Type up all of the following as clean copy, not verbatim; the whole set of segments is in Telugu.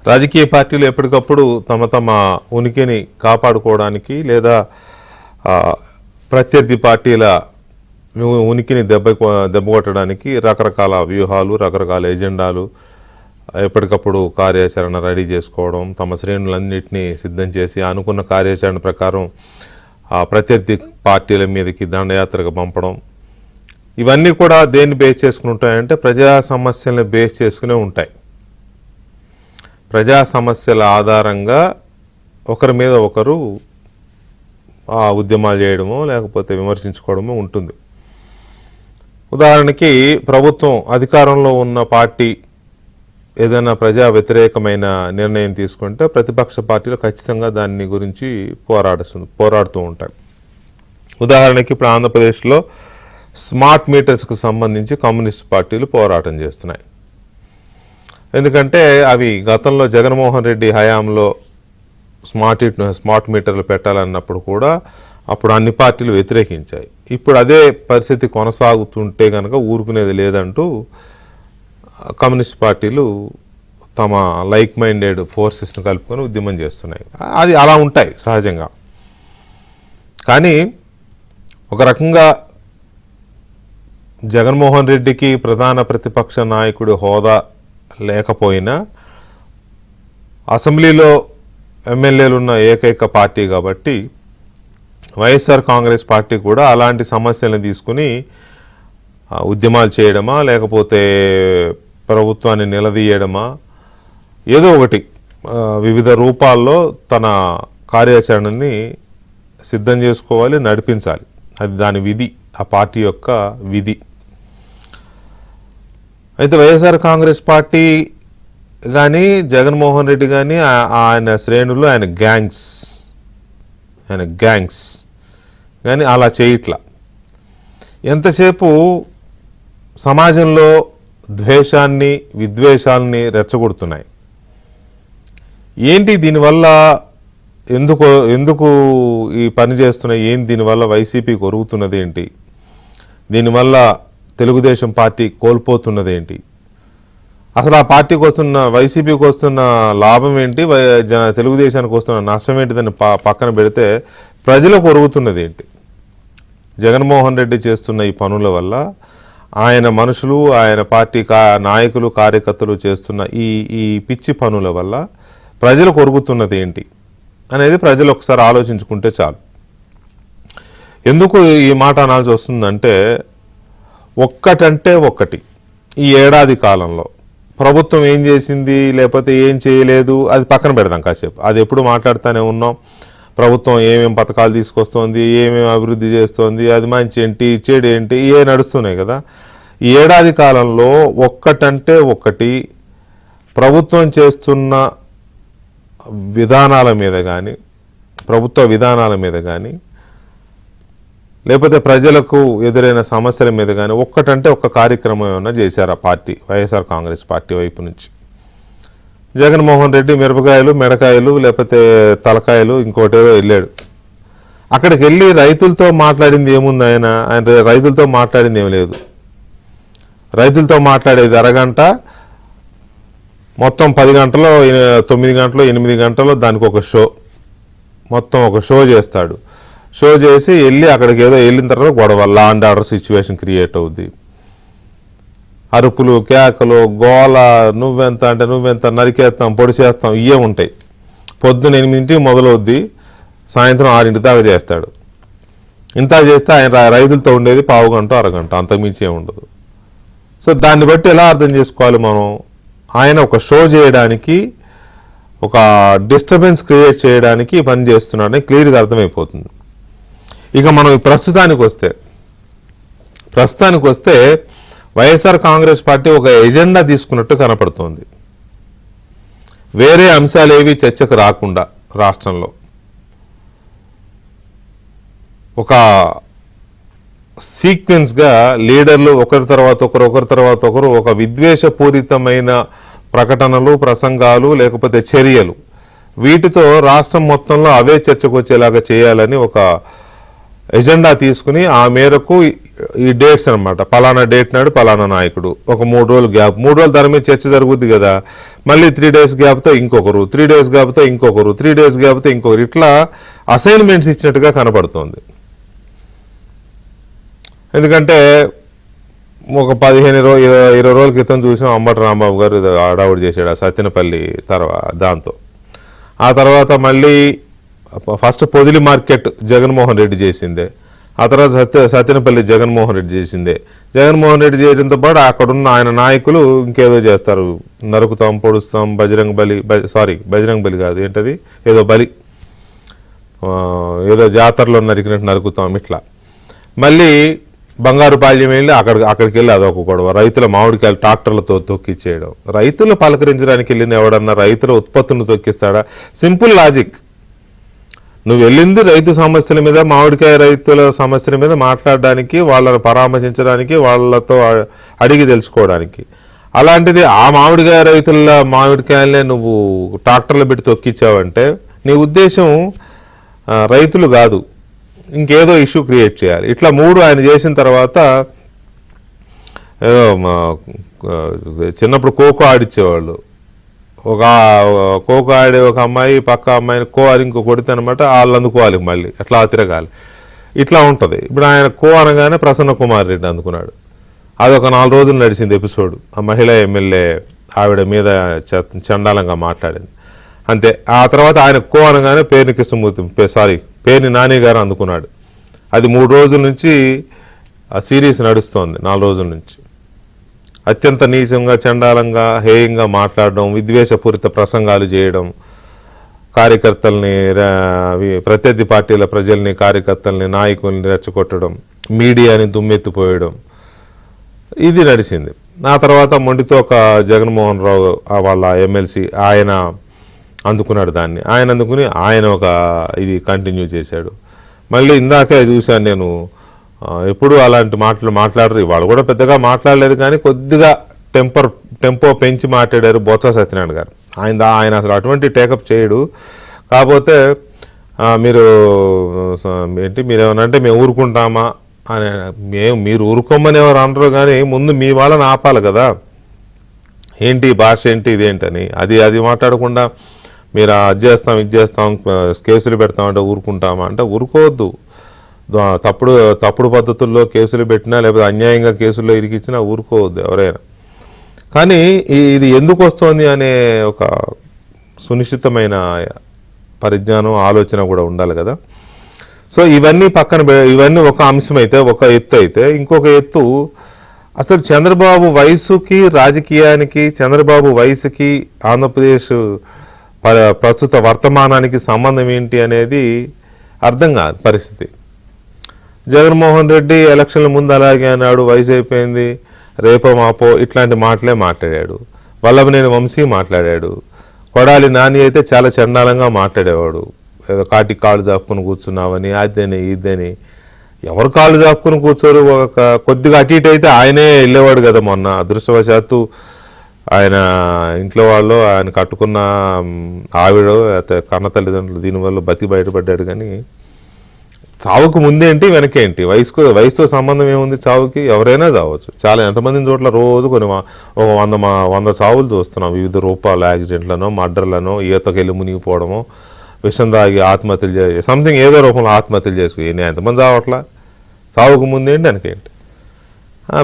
రాజకీయ పార్టీలు ఎప్పటికప్పుడు తమ ఉనికిని కాపాడుకోవడానికి లేదా ప్రత్యర్థి పార్టీల ఉనికిని దెబ్బకొట్టడానికి రకరకాల వ్యూహాలు, రకరకాల ఎజెండాలు, ఎప్పటికప్పుడు కార్యాచరణ రెడీ చేసుకోవడం, తమ శ్రేణులన్నింటినీ సిద్ధం చేసి అనుకున్న కార్యాచరణ ప్రకారం ప్రత్యర్థి పార్టీల మీదకి దండయాత్రగా పంపడం, ఇవన్నీ కూడా దేన్ని బేస్ చేసుకుని ఉంటాయంటే ప్రజా సమస్యలను బేస్ చేసుకునే ఉంటాయి. ప్రజా సమస్యల ఆధారంగా ఒకరి మీద ఒకరు ఉద్యమాలు చేయడమో లేకపోతే విమర్శించుకోవడమో ఉంటుంది. ఉదాహరణకి ప్రభుత్వం అధికారంలో ఉన్న పార్టీ ఏదైనా ప్రజా వ్యతిరేకమైన నిర్ణయం తీసుకుంటే ప్రతిపక్ష పార్టీలు ఖచ్చితంగా దాన్ని గురించి పోరాడుతూ ఉంటాయి. ఉదాహరణకి ఇప్పుడు ఆంధ్రప్రదేశ్లో స్మార్ట్ మీటర్స్కు సంబంధించి కమ్యూనిస్ట్ పార్టీలు పోరాటం చేస్తున్నాయి. ఎందుకంటే అవి గతంలో జగన్మోహన్ రెడ్డి హయాంలో స్మార్ట్ మీటర్లు పెట్టాలన్నప్పుడు కూడా అప్పుడు అన్ని పార్టీలు వ్యతిరేకించాయి. ఇప్పుడు అదే పరిస్థితి కొనసాగుతుంటే కనుక ఊరుకునేది లేదంటూ కమ్యూనిస్ట్ పార్టీలు తమ లైక్ మైండెడ్ ఫోర్సెస్ను కలుపుకొని ఉద్యమం చేస్తున్నాయి. అది అలా ఉంటాయి సహజంగా. కానీ ఒక రకంగా జగన్మోహన్ రెడ్డికి ప్రధాన ప్రతిపక్ష నాయకుడి హోదా లేకపోయినా అసెంబ్లీలో ఎమ్మెల్యేలు ఉన్న ఏకైక పార్టీ కాబట్టి వైఎస్ఆర్ కాంగ్రెస్ పార్టీ కూడా అలాంటి సమస్యలను తీసుకుని ఉద్యమాలు చేయడమా లేకపోతే ప్రభుత్వాన్ని నిలదీయడమా ఏదో ఒకటి వివిధ రూపాల్లో తన కార్యాచరణని సిద్ధం చేసుకోవాలి, నడిపించాలి. అది దాని విధి, ఆ పార్టీ యొక్క విధి. అయితే వైఎస్ఆర్ కాంగ్రెస్ పార్టీ కానీ జగన్మోహన్ రెడ్డి కానీ ఆయన శ్రేణులు ఆయన గ్యాంగ్స్ కానీ అలా చేయట్లా. ఎంతసేపు సమాజంలో ద్వేషాన్ని, విద్వేషాలని రెచ్చగొడుతున్నాయి. ఏంటి దీనివల్ల, ఎందుకు ఈ పని చేస్తున్నాయి, ఏంటి దీనివల్ల వైసీపీకి ఒరుగుతున్నది ఏంటి, దీనివల్ల తెలుగుదేశం పార్టీ కోల్పోతున్నది ఏంటి, అసలు ఆ పార్టీకి వస్తున్న వైసీపీకి వస్తున్న లాభం ఏంటి, తెలుగుదేశానికి వస్తున్న నష్టం ఏంటి, దాన్ని పక్కన పెడితే ప్రజలకు ఒరుగుతున్నది ఏంటి? జగన్మోహన్ రెడ్డి చేస్తున్న ఈ పనుల వల్ల ఆయన మనుషులు, ఆయన పార్టీ నాయకులు, కార్యకర్తలు చేస్తున్న ఈ పిచ్చి పనుల వల్ల ప్రజలకు ఒరుగుతున్నది ఏంటి అనేది ప్రజలు ఒకసారి ఆలోచించుకుంటే చాలు. ఎందుకు ఈ మాట అనాల్సి వస్తుందంటే ఒక్కటంటే ఒక్కటి ఈ ఏడాది కాలంలో ప్రభుత్వం ఏం చేసింది లేకపోతే ఏం చేయలేదు అది పక్కన పెడదాం కాసేపు. అది ఎప్పుడు మాట్లాడుతూనే ఉన్నాం. ప్రభుత్వం ఏమేమి పథకాలు తీసుకొస్తోంది, ఏమేమి అభివృద్ధి చేస్తోంది, అది మంచి ఏంటి, చెడు ఏంటి, ఏ నడుస్తున్నాయి కదా. ఈ ఏడాది కాలంలో ఒక్కటంటే ఒక్కటి ప్రభుత్వం చేస్తున్న విధానాల మీద కానీ, ప్రభుత్వ విధానాల మీద కానీ, లేకపోతే ప్రజలకు ఎదురైన సమస్యల మీద కానీ ఒక్కటంటే ఒక్క కార్యక్రమం ఏమన్నా చేశారు ఆ పార్టీ, వైఎస్ఆర్ కాంగ్రెస్ పార్టీ వైపు నుంచి. జగన్మోహన్ రెడ్డి మిరపకాయలు, మెడకాయలు, లేకపోతే తలకాయలు ఇంకోటేదో వెళ్ళాడు. అక్కడికి వెళ్ళి రైతులతో మాట్లాడింది ఏముంది? ఆయన రైతులతో మాట్లాడింది ఏమి లేదు. రైతులతో మాట్లాడేది అరగంట, మొత్తం 10 గంటలో 9 గంటలో 8 గంటలో దానికి ఒక షో, మొత్తం ఒక షో చేస్తాడు. షో చేసి వెళ్ళి అక్కడికి ఏదో వెళ్ళిన తర్వాత గొడవ, law and order situation create అవుద్ది. అరుపులు, కేకలు, గోల, నువ్వెంత అంటే నువ్వెంత, నరికేస్తాం, పొడి చేస్తాం, ఇవే ఉంటాయి. పొద్దున 8 మొదలవుద్ది, సాయంత్రం 6 దాకా చేస్తాడు. ఇంత చేస్తే ఆయన రైతులతో ఉండేది పావు గంట, అరగంట, అంతకుమించి ఏముండదు. సో దాన్ని బట్టి ఎలా అర్థం చేసుకోవాలి మనం? ఆయన ఒక షో చేయడానికి, ఒక డిస్టర్బెన్స్ క్రియేట్ చేయడానికి పని చేస్తున్నాడని క్లియర్గా అర్థమైపోతుంది. ఇక మనం ప్రస్తుతానికి వస్తే వైఎస్ఆర్ కాంగ్రెస్ పార్టీ ఒక ఎజెండా తీసుకున్నట్టు కనపడుతోంది. వేరే అంశాలు ఏవి చర్చకు రాకుండా రాష్ట్రంలో ఒక సీక్వెన్స్గా లీడర్లు ఒకరి తర్వాత ఒకరు ఒక విద్వేషపూరితమైన ప్రకటనలు, ప్రసంగాలు, లేకపోతే చర్యలు, వీటితో రాష్ట్రం మొత్తంలో అవే చర్చకు వచ్చేలాగా చేయాలని ఒక ఎజెండా తీసుకుని ఆ మేరకు ఈ డేట్స్ అనమాట, పలానా డేట్ నాడు పలానా నాయకుడు, ఒక 3 రోజులు గ్యాప్, 3 రోజుల దాని మీద చర్చ జరుగుద్ది కదా, మళ్ళీ 3 days గ్యాప్తో ఇంకొకరు, 3 days గ్యాప్తో ఇంకొకరు, 3 days గ్యాప్తో ఇంకొకరు, ఇట్లా అసైన్మెంట్స్ ఇచ్చినట్టుగా కనబడుతోంది. ఎందుకంటే ఒక 15-20 రోజుల క్రితం చూసాం అంబటి రాంబాబు గారు హడావుడి చేశాడు ఆ సత్తెనపల్లి దాంతో. ఆ తర్వాత మళ్ళీ ఫస్ట్ పొదిలి మార్కెట్ జగన్మోహన్ రెడ్డి చేసిందే, ఆ తర్వాత సత్తెనపల్లి జగన్మోహన్ రెడ్డి చేసిందే. జగన్మోహన్ రెడ్డి చేయడంతో పాటు అక్కడున్న ఆయన నాయకులు ఇంకేదో చేస్తారు, నరుకుతాం, పొడుస్తాం, బజరంగ బలి కాదు ఏంటది, ఏదో బలి, ఏదో జాతరలో నరికినట్టు నరుకుతాం, ఇట్లా. మళ్ళీ బంగారుపాళ్యం వెళ్ళి అక్కడికి వెళ్ళి అదొక గొడవ, రైతుల మామిడికాయలు ట్రాక్టర్లతో తొక్కిచ్చేయడం. రైతులు పలకరించడానికి వెళ్ళిన ఎవడన్నా రైతుల ఉత్పత్తులను తొక్కిస్తాడా? Simple logic. నువ్వు వెళ్ళింది రైతు సమస్యల మీద, మామిడికాయ రైతుల సమస్యల మీద మాట్లాడడానికి, వాళ్ళని పరామర్శించడానికి, వాళ్ళతో అడిగి తెలుసుకోవడానికి. అలాంటిది ఆ మామిడికాయ రైతుల మామిడికాయలనే నువ్వు ట్రాక్టర్లు పెట్టి తొక్కిచ్చావంటే నీ ఉద్దేశం రైతులు కాదు, ఇంకేదో ఇష్యూ క్రియేట్ చేయాలి. ఇట్లా 3 ఆయన చేసిన తర్వాత చిన్నప్పుడు ఖోఖో ఆడిచ్చేవాళ్ళు, ఒక ఖోఖో ఆడే ఒక అమ్మాయి పక్క అమ్మాయిని అని ఇంకో కొడితే అనమాట, వాళ్ళు అందుకోవాలి, మళ్ళీ అట్లా తిరగాలి, ఇట్లా ఉంటుంది. ఇప్పుడు ఆయన అనగానే ప్రసన్న కుమార్ రెడ్డి అందుకున్నాడు. అదొక 4 రోజులు నడిచింది ఎపిసోడ్. ఆ మహిళా ఎమ్మెల్యే ఆవిడ మీద చండాలంగా మాట్లాడింది, అంతే. ఆ తర్వాత ఆయన అనగానే పేర్ని నాని గారు అందుకున్నాడు. అది 3 రోజుల నుంచి ఆ సిరీస్ నడుస్తోంది, 4 రోజుల నుంచి. అత్యంత నీచంగా, చండాలంగా, హేయంగా మాట్లాడడం, విద్వేషపూరిత ప్రసంగాలు చేయడం, కార్యకర్తల్ని, ప్రత్యర్థి పార్టీల ప్రజల్ని, కార్యకర్తల్ని, నాయకుల్ని రెచ్చగొట్టడం, మీడియాని దుమ్మెత్తిపోయడం, ఇది నడిచింది. ఆ తర్వాత మొండితో ఒక జగన్మోహన్ రావు వాళ్ళ ఎమ్మెల్సీ ఆయన అందుకున్నాడు దాన్ని. ఆయన అందుకుని ఆయన ఒక ఇది కంటిన్యూ చేశాడు. మళ్ళీ ఇందాకే చూశాను నేను, ఎప్పుడు అలాంటి మాటలు మాట్లాడరు, వాళ్ళు కూడా పెద్దగా మాట్లాడలేదు, కానీ కొద్దిగా టెంపో పెంచి మాట్లాడారు బొత్స సత్యనారాయణ గారు. ఆయన అసలు అటువంటి టేకప్ చేయడు. కాకపోతే మీరేమనంటే మేము ఊరుకుంటామా అని, మీరు ఊరుకోమని ఎవరు అనరు, కానీ ముందు మీ వాళ్ళని ఆపాలి కదా, ఏంటి భాష ఏంటి ఇదేంటని. అది మాట్లాడకుండా మీరు అది చేస్తాం, ఇది చేస్తాం, కేసులు పెడతామంటే ఊరుకుంటామా అంటే ఊరుకోవద్దు. తప్పుడు పద్ధతుల్లో కేసులు పెట్టినా, లేకపోతే అన్యాయంగా కేసుల్లో ఇరికిచ్చినా ఊరుకోవద్దు ఎవరైనా. కానీ ఇది ఎందుకు వస్తోంది అనే ఒక సునిశ్చితమైన పరిజ్ఞానం, ఆలోచన కూడా ఉండాలి కదా. సో ఇవన్నీ ఒక అంశం అయితే, ఒక ఎత్తు అయితే, ఇంకొక ఎత్తు అసలు చంద్రబాబు వయసుకి, రాజకీయానికి, చంద్రబాబు వయసుకి, ఆంధ్రప్రదేశ్ ప్రస్తుత వర్తమానానికి సంబంధం ఏంటి అనేది అర్థం కాదు పరిస్థితి. జగన్మోహన్ రెడ్డి ఎలక్షన్ల ముందు అలాగే అన్నాడు, వయసు అయిపోయింది, రేపో మాపో ఇట్లాంటి మాటలే మాట్లాడాడు. వల్లభనేని వంశీ మాట్లాడాడు. కొడాలి నాని అయితే చాలా చండాలంగా మాట్లాడేవాడు, ఏదో కాటికి కాళ్ళు చాపుకుని కూర్చున్నావని, అదని ఇదని. ఎవరు కాళ్ళు చాపుకుని కూర్చోరు, కొద్దిగా అటు ఇటు అయితే ఆయనే వెళ్ళేవాడు కదా. మొన్న అదృష్టవశాత్తు ఆయన ఇంట్లో వాళ్ళు, ఆయన కట్టుకున్న ఆవిడ, కన్న తల్లిదండ్రులు దీనివల్ల బయటపడ్డాడు. కానీ చావుకు ముందేంటి వెనకేంటి, వయసుతో సంబంధం ఏముంది చావుకి? ఎవరైనా చావచ్చు. చాలా ఎంతమంది చోట్ల రోజు ఒక 100 చావులు చూస్తున్నాం, వివిధ రూపాల యాక్సిడెంట్లను, మర్డర్లను, ఈతకెళ్ళి మునిగిపోవడము, విషం తాగి ఆత్మహత్యలు సంథింగ్ ఏదో రూపంలో ఆత్మహత్యలు చేసుకుని ఎంతమంది చావట్లా? చావుకు ముందేంటి వెనకేంటి?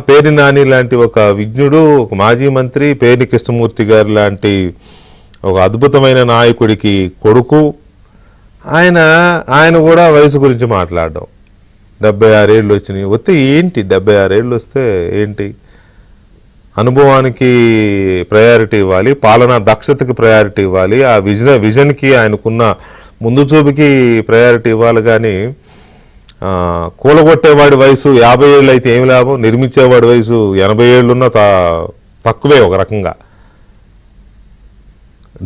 పేర్ని నాని లాంటి ఒక విజ్ఞుడు, ఒక మాజీ మంత్రి, పేర్ని కృష్ణమూర్తి గారు లాంటి ఒక అద్భుతమైన నాయకుడికి కొడుకు, ఆయన కూడా వయసు గురించి మాట్లాడడం. 76 ఏళ్ళు వచ్చినాయి వస్తే ఏంటి, 76 ఏళ్ళు వస్తే ఏంటి? అనుభవానికి ప్రయారిటీ ఇవ్వాలి, పాలనా దక్షతకి ప్రయారిటీ ఇవ్వాలి, ఆ విజన్కి, ఆయనకున్న ముందు చూపుకి ప్రయారిటీ ఇవ్వాలి. కానీ కూలగొట్టేవాడి వయసు 50 ఏళ్ళు అయితే ఏమి లాభం, నిర్మించేవాడి వయసు 80 ఏళ్ళున్నా తక్కువే. ఒక రకంగా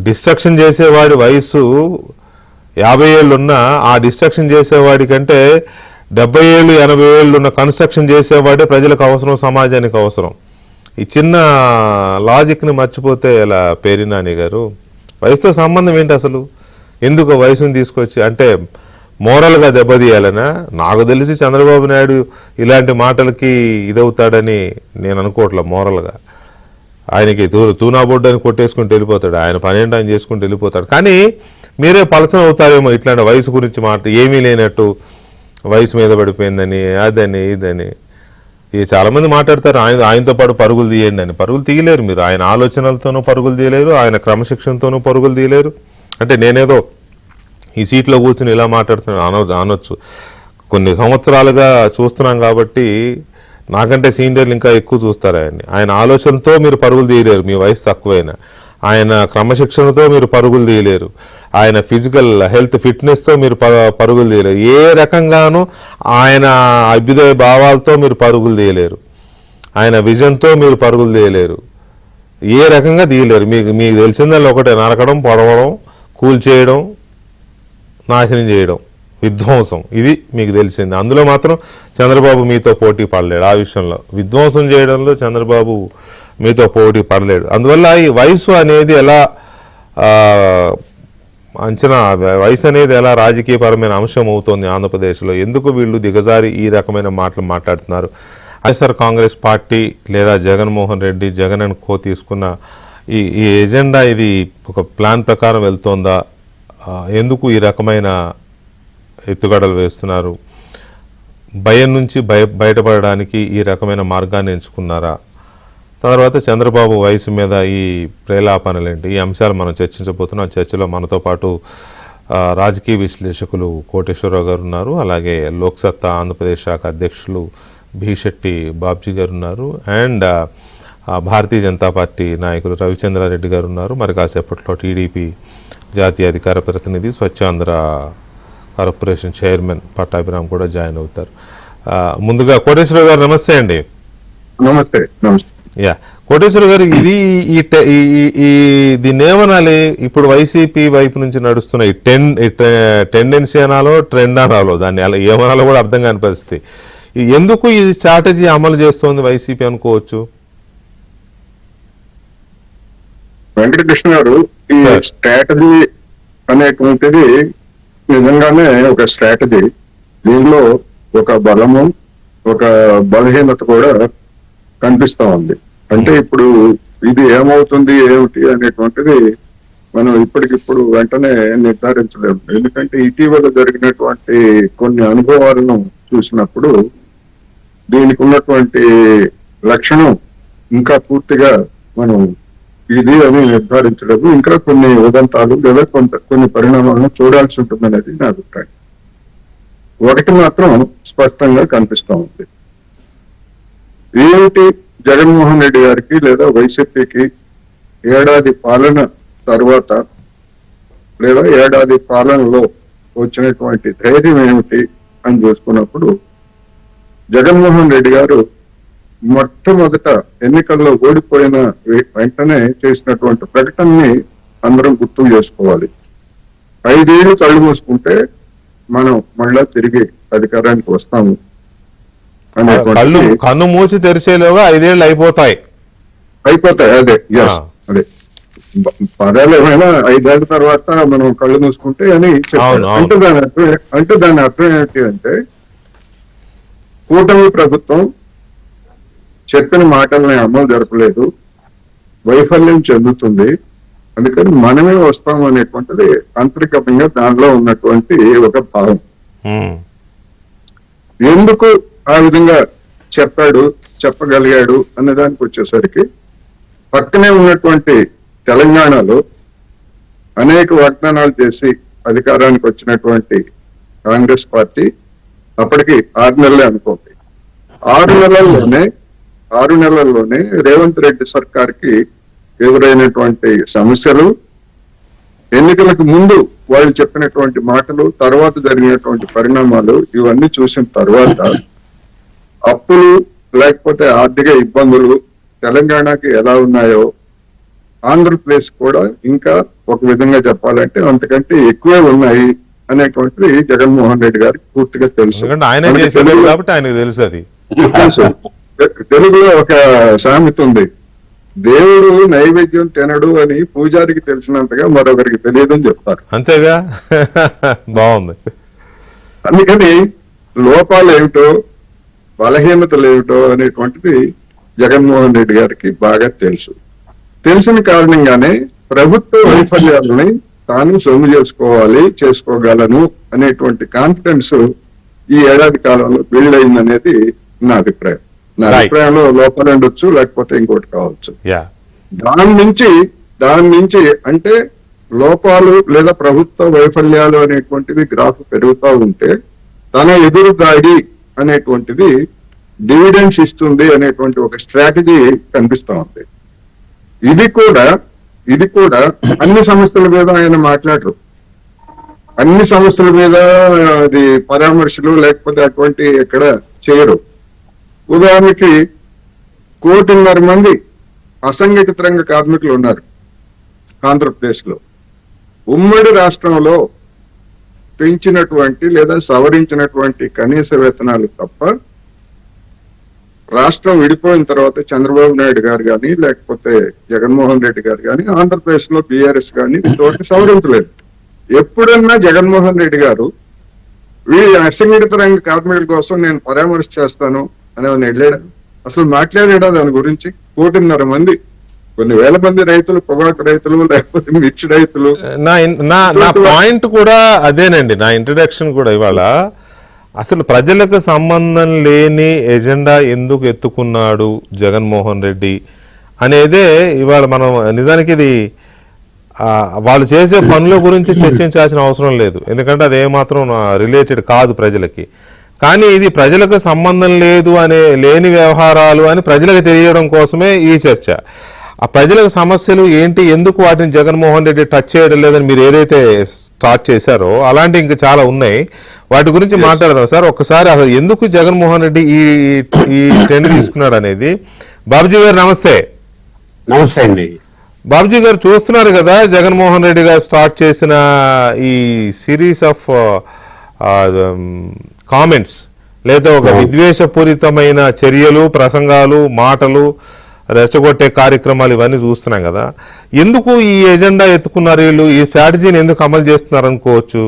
డిస్ట్రక్షన్ చేసేవాడి వయసు 50 ఏళ్ళున్నా ఆ డిస్ట్రక్షన్ చేసేవాడి కంటే 70 ఏళ్ళు 80 ఏళ్ళు ఉన్న కన్స్ట్రక్షన్ చేసేవాడే ప్రజలకు అవసరం, సమాజానికి అవసరం. ఈ చిన్న లాజిక్ని మర్చిపోతే ఎలా పేర్ని నాని గారు? వయసుతో సంబంధం ఏంటి అసలు? ఎందుకు వయసుని తీసుకొచ్చి అంటే మోరల్గా దెబ్బతీయాలనా? నాకు తెలిసి చంద్రబాబు నాయుడు ఇలాంటి మాటలకి ఇదవుతాడని నేను అనుకోవట్లే. మోరల్గా ఆయనకి తూనాబొడ్డు అని కొట్టేసుకుంటూ వెళ్ళిపోతాడు, ఆయన పనేంటి ఆయన చేసుకుంటూ వెళ్ళిపోతాడు. కానీ మీరే పలసన అవుతారేమో ఇట్లాంటి వయసు గురించి ఏమీ లేనట్టు, వయసు మీద పడిపోయిందని, అదని ఇదని. చాలామంది మాట్లాడతారు ఆయనతో పాటు పరుగులు తీయండి అని. పరుగులు తీయలేరు మీరు. ఆయన ఆలోచనలతోనూ పరుగులు తీయలేరు, ఆయన క్రమశిక్షణతోనూ పరుగులు తీయలేరు. అంటే నేనేదో ఈ సీట్లో కూర్చుని ఇలా మాట్లాడుతున్నాను అనొచ్చు. కొన్ని సంవత్సరాలుగా చూస్తున్నాం కాబట్టి నాకంటే సీనియర్లు ఇంకా ఎక్కువ చూస్తారు ఆయన్ని. ఆయన ఆలోచనతో మీరు పరుగులు తీయలేరు, మీ వయసు తక్కువైనా. ఆయన క్రమశిక్షణతో మీరు పరుగులు తీయలేరు, ఆయన ఫిజికల్ హెల్త్ ఫిట్నెస్తో మీరు పరుగులు తీయలేరు. ఏ రకంగానూ ఆయన అభ్యుదయ భావాలతో మీరు పరుగులు తీయలేరు, ఆయన విజన్తో మీరు పరుగులు తీయలేరు, ఏ రకంగా తీయలేరు. మీకు తెలిసిందల్లా ఒకటే, నరకడం, పొడవడం, కూల్చేయడం, నాశనం చేయడం, విధ్వంసం. ఇది మీకు తెలిసింది. అందులో మాత్రం చంద్రబాబు మీతో పోటీ పడలేడు. ఆ విషయంలో విధ్వంసం చేయడంలో చంద్రబాబు మీతో పోటీ పడలేడు. అందువల్ల ఈ వయసు అనేది ఎలా వయసు అనేది ఎలా రాజకీయపరమైన అంశం అవుతోంది ఆంధ్రప్రదేశ్లో? ఎందుకు వీళ్ళు దిగజారి ఈ రకమైన మాటలు మాట్లాడుతున్నారు? వైఎస్ఆర్ కాంగ్రెస్ పార్టీ లేదా జగన్మోహన్ రెడ్డి, జగన్ అండ్ కో తీసుకున్న ఈ ఎజెండా ఇది ఒక ప్లాన్ ప్రకారం వెళ్తోందా? ఎందుకు ఈ రకమైన ఎత్తుగడలు వేస్తున్నారు? భయం నుంచి బయటపడడానికి ఈ రకమైన మార్గాన్ని ఎంచుకున్నారా? తర్వాత చంద్రబాబు వయసు మీద ఈ ప్రేలాపనలు ఏంటి? ఈ అంశాలు మనం చర్చించబోతున్నాం. చర్చలో మనతో పాటు రాజకీయ విశ్లేషకులు కోటేశ్వరరావు గారు ఉన్నారు, అలాగే లోక్సత్తా ఆంధ్రప్రదేశ్ శాఖ అధ్యక్షులు భీశెట్టి బాబ్జీ గారు ఉన్నారు, అండ్ భారతీయ జనతా పార్టీ నాయకులు రవిచంద్రారెడ్డి గారు ఉన్నారు. మరి కాసేపట్లో టీడీపీ జాతీయ అధికార ప్రతినిధి, స్వచ్ఛాంధ్ర కార్పొరేషన్ చైర్మన్ పట్టాభిరామ్ కూడా జాయిన్ అవుతారు. ముందుగా కోటేశ్వరరావు గారు నమస్తే అండి. నమస్తే. నమస్తే. యా, కోటేశ్వర గారు, ఇది దీన్ని ఏమనాలి? ఇప్పుడు వైసీపీ వైపు నుంచి నడుస్తున్న ఈ టెండెన్సీ అనాలో, ట్రెండ్ అనాలో, దాన్ని అలా ఏమనాలో కూడా అర్థం కాని పరిస్థితి. ఎందుకు ఈ స్ట్రాటజీ అమలు చేస్తోంది వైసీపీ అనుకోవచ్చు? వెంకటకృష్ణ గారు, ఈ స్ట్రాటజీ అనేటువంటిది నిజంగానే ఒక స్ట్రాటజీ. దీనిలో ఒక బలము, ఒక బలహీనత కూడా కనిపిస్తా ఉంది. అంటే ఇప్పుడు ఇది ఏమవుతుంది ఏమిటి అనేటువంటిది మనం ఇప్పటికిప్పుడు వెంటనే నిర్ధారించలేము. ఎందుకంటే ఇటీవల జరిగినటువంటి కొన్ని అనుభవాలను చూసినప్పుడు దీనికి ఉన్నటువంటి లక్షణం ఇంకా పూర్తిగా మనం ఇది అని నిర్ధారించలేదు. ఇంకా కొన్ని ఉదంతాలు లేదా కొన్ని పరిణామాలను చూడాల్సి ఉంటుందనేది నా అభిప్రాయం. ఒకటి మాత్రం స్పష్టంగా కనిపిస్తా ఉంది. ఏమిటి, జగన్మోహన్ రెడ్డి గారికి లేదా వైసీపీకి ఏడాది పాలన తర్వాత లేదా ఏడాది పాలనలో వచ్చినటువంటి ధైర్యం ఏమిటి అని చూసుకున్నప్పుడు, జగన్మోహన్ రెడ్డి గారు మొట్టమొదట ఎన్నికల్లో ఓడిపోయిన వెంటనే చేసినటువంటి ప్రకటనని అందరం గుర్తు చేసుకోవాలి. 5 ఏళ్ళు కళ్ళు మూసుకుంటే మనం మళ్ళా తిరిగి అధికారానికి వస్తాము కళ్ళు కన్ను మూసి తెరిచేలోగా 5 ఏళ్ళు అయిపోతాయి. అదే అదే పదాలు ఏమైనా 5 ఏళ్ల తర్వాత మనం కళ్ళు మూసుకుంటే అని చెప్పారు. అంటే దాని అర్థం ఏంటి అంటే, కూటమి ప్రభుత్వం చెప్పిన మాటల్ని అమలు జరపలేదు, వైఫల్యం చెందుతుంది, అందుకని మనమే వస్తాం అనేటువంటిది అంతర్గతంగా దానిలో ఉన్నటువంటి ఒక భావం. ఎందుకు ఆ విధంగా చెప్పగలిగాడు అనే దానికి వచ్చేసరికి, పక్కనే ఉన్నటువంటి తెలంగాణలో అనేక వాగ్దానాలు చేసి అధికారానికి వచ్చినటువంటి కాంగ్రెస్ పార్టీ అప్పటికి 6 నెలలే అనుకోండి, 6 నెలల్లోనే రేవంత్ రెడ్డి సర్కార్కి ఎదురైనటువంటి సమస్యలు, ఎన్నికలకు ముందు వాళ్ళు చెప్పినటువంటి మాటలు, తర్వాత జరిగినటువంటి పరిణామాలు, ఇవన్నీ చూసిన తర్వాత అప్పులు లేకపోతే ఆర్థిక ఇబ్బందులు తెలంగాణకి ఎలా ఉన్నాయో ఆంధ్రప్రదేశ్ కూడా ఇంకా ఒక విధంగా చెప్పాలంటే అంతకంటే ఎక్కువే ఉన్నాయి అనేటువంటిది జగన్మోహన్ రెడ్డి గారికి పూర్తిగా తెలుసు. తెలుగులో ఒక సామెత ఉంది, దేవుడు నైవేద్యం తినడు అని పూజారికి తెలిసినంతగా మరొకరికి తెలియదు అని చెప్తారు. అంతేగా, బాగుంది. అందుకని లోపాలు ఏమిటో బలహీనతలు ఏమిటో అనేటువంటిది జగన్మోహన్ రెడ్డి గారికి బాగా తెలుసు. తెలిసిన కారణంగానే ప్రభుత్వ వైఫల్యాలని తాను సొమ్ము చేసుకోగలను అనేటువంటి కాన్ఫిడెన్స్ ఈ ఏడాది కాలంలో బిల్డ్ అయిందనేది నా అభిప్రాయం. నా అభిప్రాయంలో లోపాలు ఉండొచ్చు, లేకపోతే ఇంకోటి కావచ్చు. దాని నుంచి అంటే లోపాలు లేదా ప్రభుత్వ వైఫల్యాలు అనేటువంటివి గ్రాఫ్ పెరుగుతూ ఉంటే తన ఎదురుదాడి అనేటువంటిది డివిడెండ్స్ ఇస్తుంది అనేటువంటి ఒక స్ట్రాటజీ కనిపిస్తా ఉంది. ఇది కూడా అన్ని సమస్యల మీద ఆయన మాట్లాడరు. అన్ని సమస్యల మీద అది పరామర్శలు లేకపోతే అటువంటి ఎక్కడ చేయరు. ఉదాహరణకి 1.5 కోటి మంది అసంఘటిత రంగ కార్మికులు ఉన్నారు ఆంధ్రప్రదేశ్ లో. ఉమ్మడి రాష్ట్రంలో పెంచినటువంటి లేదా సవరించినటువంటి కనీస వేతనాలు తప్ప రాష్ట్రం విడిపోయిన తర్వాత చంద్రబాబు నాయుడు గారు కానీ లేకపోతే జగన్మోహన్ రెడ్డి గారు కానీ ఆంధ్రప్రదేశ్ లో బీఆర్ఎస్ కానీ తోటి సవరించలేదు. ఎప్పుడన్నా జగన్మోహన్ రెడ్డి గారు వీరి అసంఘటిత రంగ కార్మికుల కోసం నేను పరామర్శ చేస్తాను అని వెళ్ళాడు? అసలు మాట్లాడాడా దాని గురించి? 1.5 మంది, కొన్ని వేల మంది రైతులు, పొగాకు రైతులు, లేకపోతే మిర్చి రైతులు. నా పాయింట్ కూడా అదేనండి. నా ఇంట్రడక్షన్ కూడా ఇవాళ అసలు ప్రజలకు సంబంధం లేని ఎజెండా ఎందుకు ఎత్తుకున్నాడు జగన్మోహన్ రెడ్డి అనేదే ఇవాళ మనం నిజానికి ఇది వాళ్ళు చేసే పనుల గురించి చర్చించాల్సిన అవసరం లేదు, ఎందుకంటే అది ఏమాత్రం రిలేటెడ్ కాదు ప్రజలకి. కానీ ఇది ప్రజలకు సంబంధం లేదు లేని వ్యవహారాలు అని ప్రజలకు తెలియడం కోసమే ఈ చర్చ. ఆ ప్రజలకు సమస్యలు ఏంటి, ఎందుకు వాటిని జగన్మోహన్ రెడ్డి టచ్ చేయడం లేదని మీరు ఏదైతే స్టార్ట్ చేశారో అలాంటి ఇంకా చాలా ఉన్నాయి. వాటి గురించి మాట్లాడదాం సార్. ఒక్కసారి అసలు ఎందుకు జగన్మోహన్ రెడ్డి ఈ ట్రెండ్ తీసుకున్నాడు అనేది. బాబుజీ గారు నమస్తే. నమస్తే అండి. బాబుజీ గారు చూస్తున్నారు కదా, జగన్మోహన్ రెడ్డి గారు స్టార్ట్ చేసిన ఈ సిరీస్ ఆఫ్ కామెంట్స్ లేదా ఒక విద్వేషపూరితమైన చర్యలు, ప్రసంగాలు, మాటలు, రెచ్చగొట్టే కార్యక్రమాలు ఇవన్నీ చూస్తున్నాం కదా. ఎందుకు ఈ ఎజెండా ఎత్తుకున్నారు వీళ్ళు, ఈ స్ట్రాటజీని ఎందుకు అమలు చేస్తున్నారు అనుకోవచ్చు?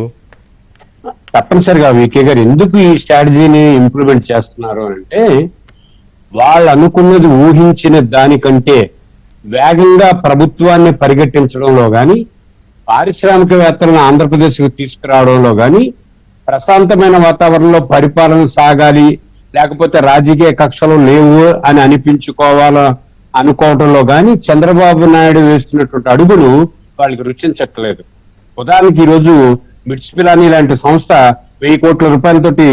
తప్పనిసరిగా వికే గారు ఎందుకు ఈ స్ట్రాటజీని ఇంప్లిమెంట్ చేస్తున్నారు అంటే, వాళ్ళు అనుకున్నది ఊహించిన దానికంటే వేగంగా ప్రభుత్వాన్ని పరిగెట్టించడంలో గాని, పారిశ్రామికవేత్తలను ఆంధ్రప్రదేశ్కు తీసుకురావడంలో గాని, ప్రశాంతమైన వాతావరణంలో పరిపాలన సాగాలి, లేకపోతే రాజకీయ కక్షలు లేవు అని అనుకోవడంలో గాని చంద్రబాబు నాయుడు వేస్తున్నటువంటి అడుగులు వాళ్ళకి రుచించట్లేదు. ఉదాహరణకి ఈరోజు బిట్స్ పిలానీ లాంటి సంస్థ 1000 కోట్ల రూపాయలతోటి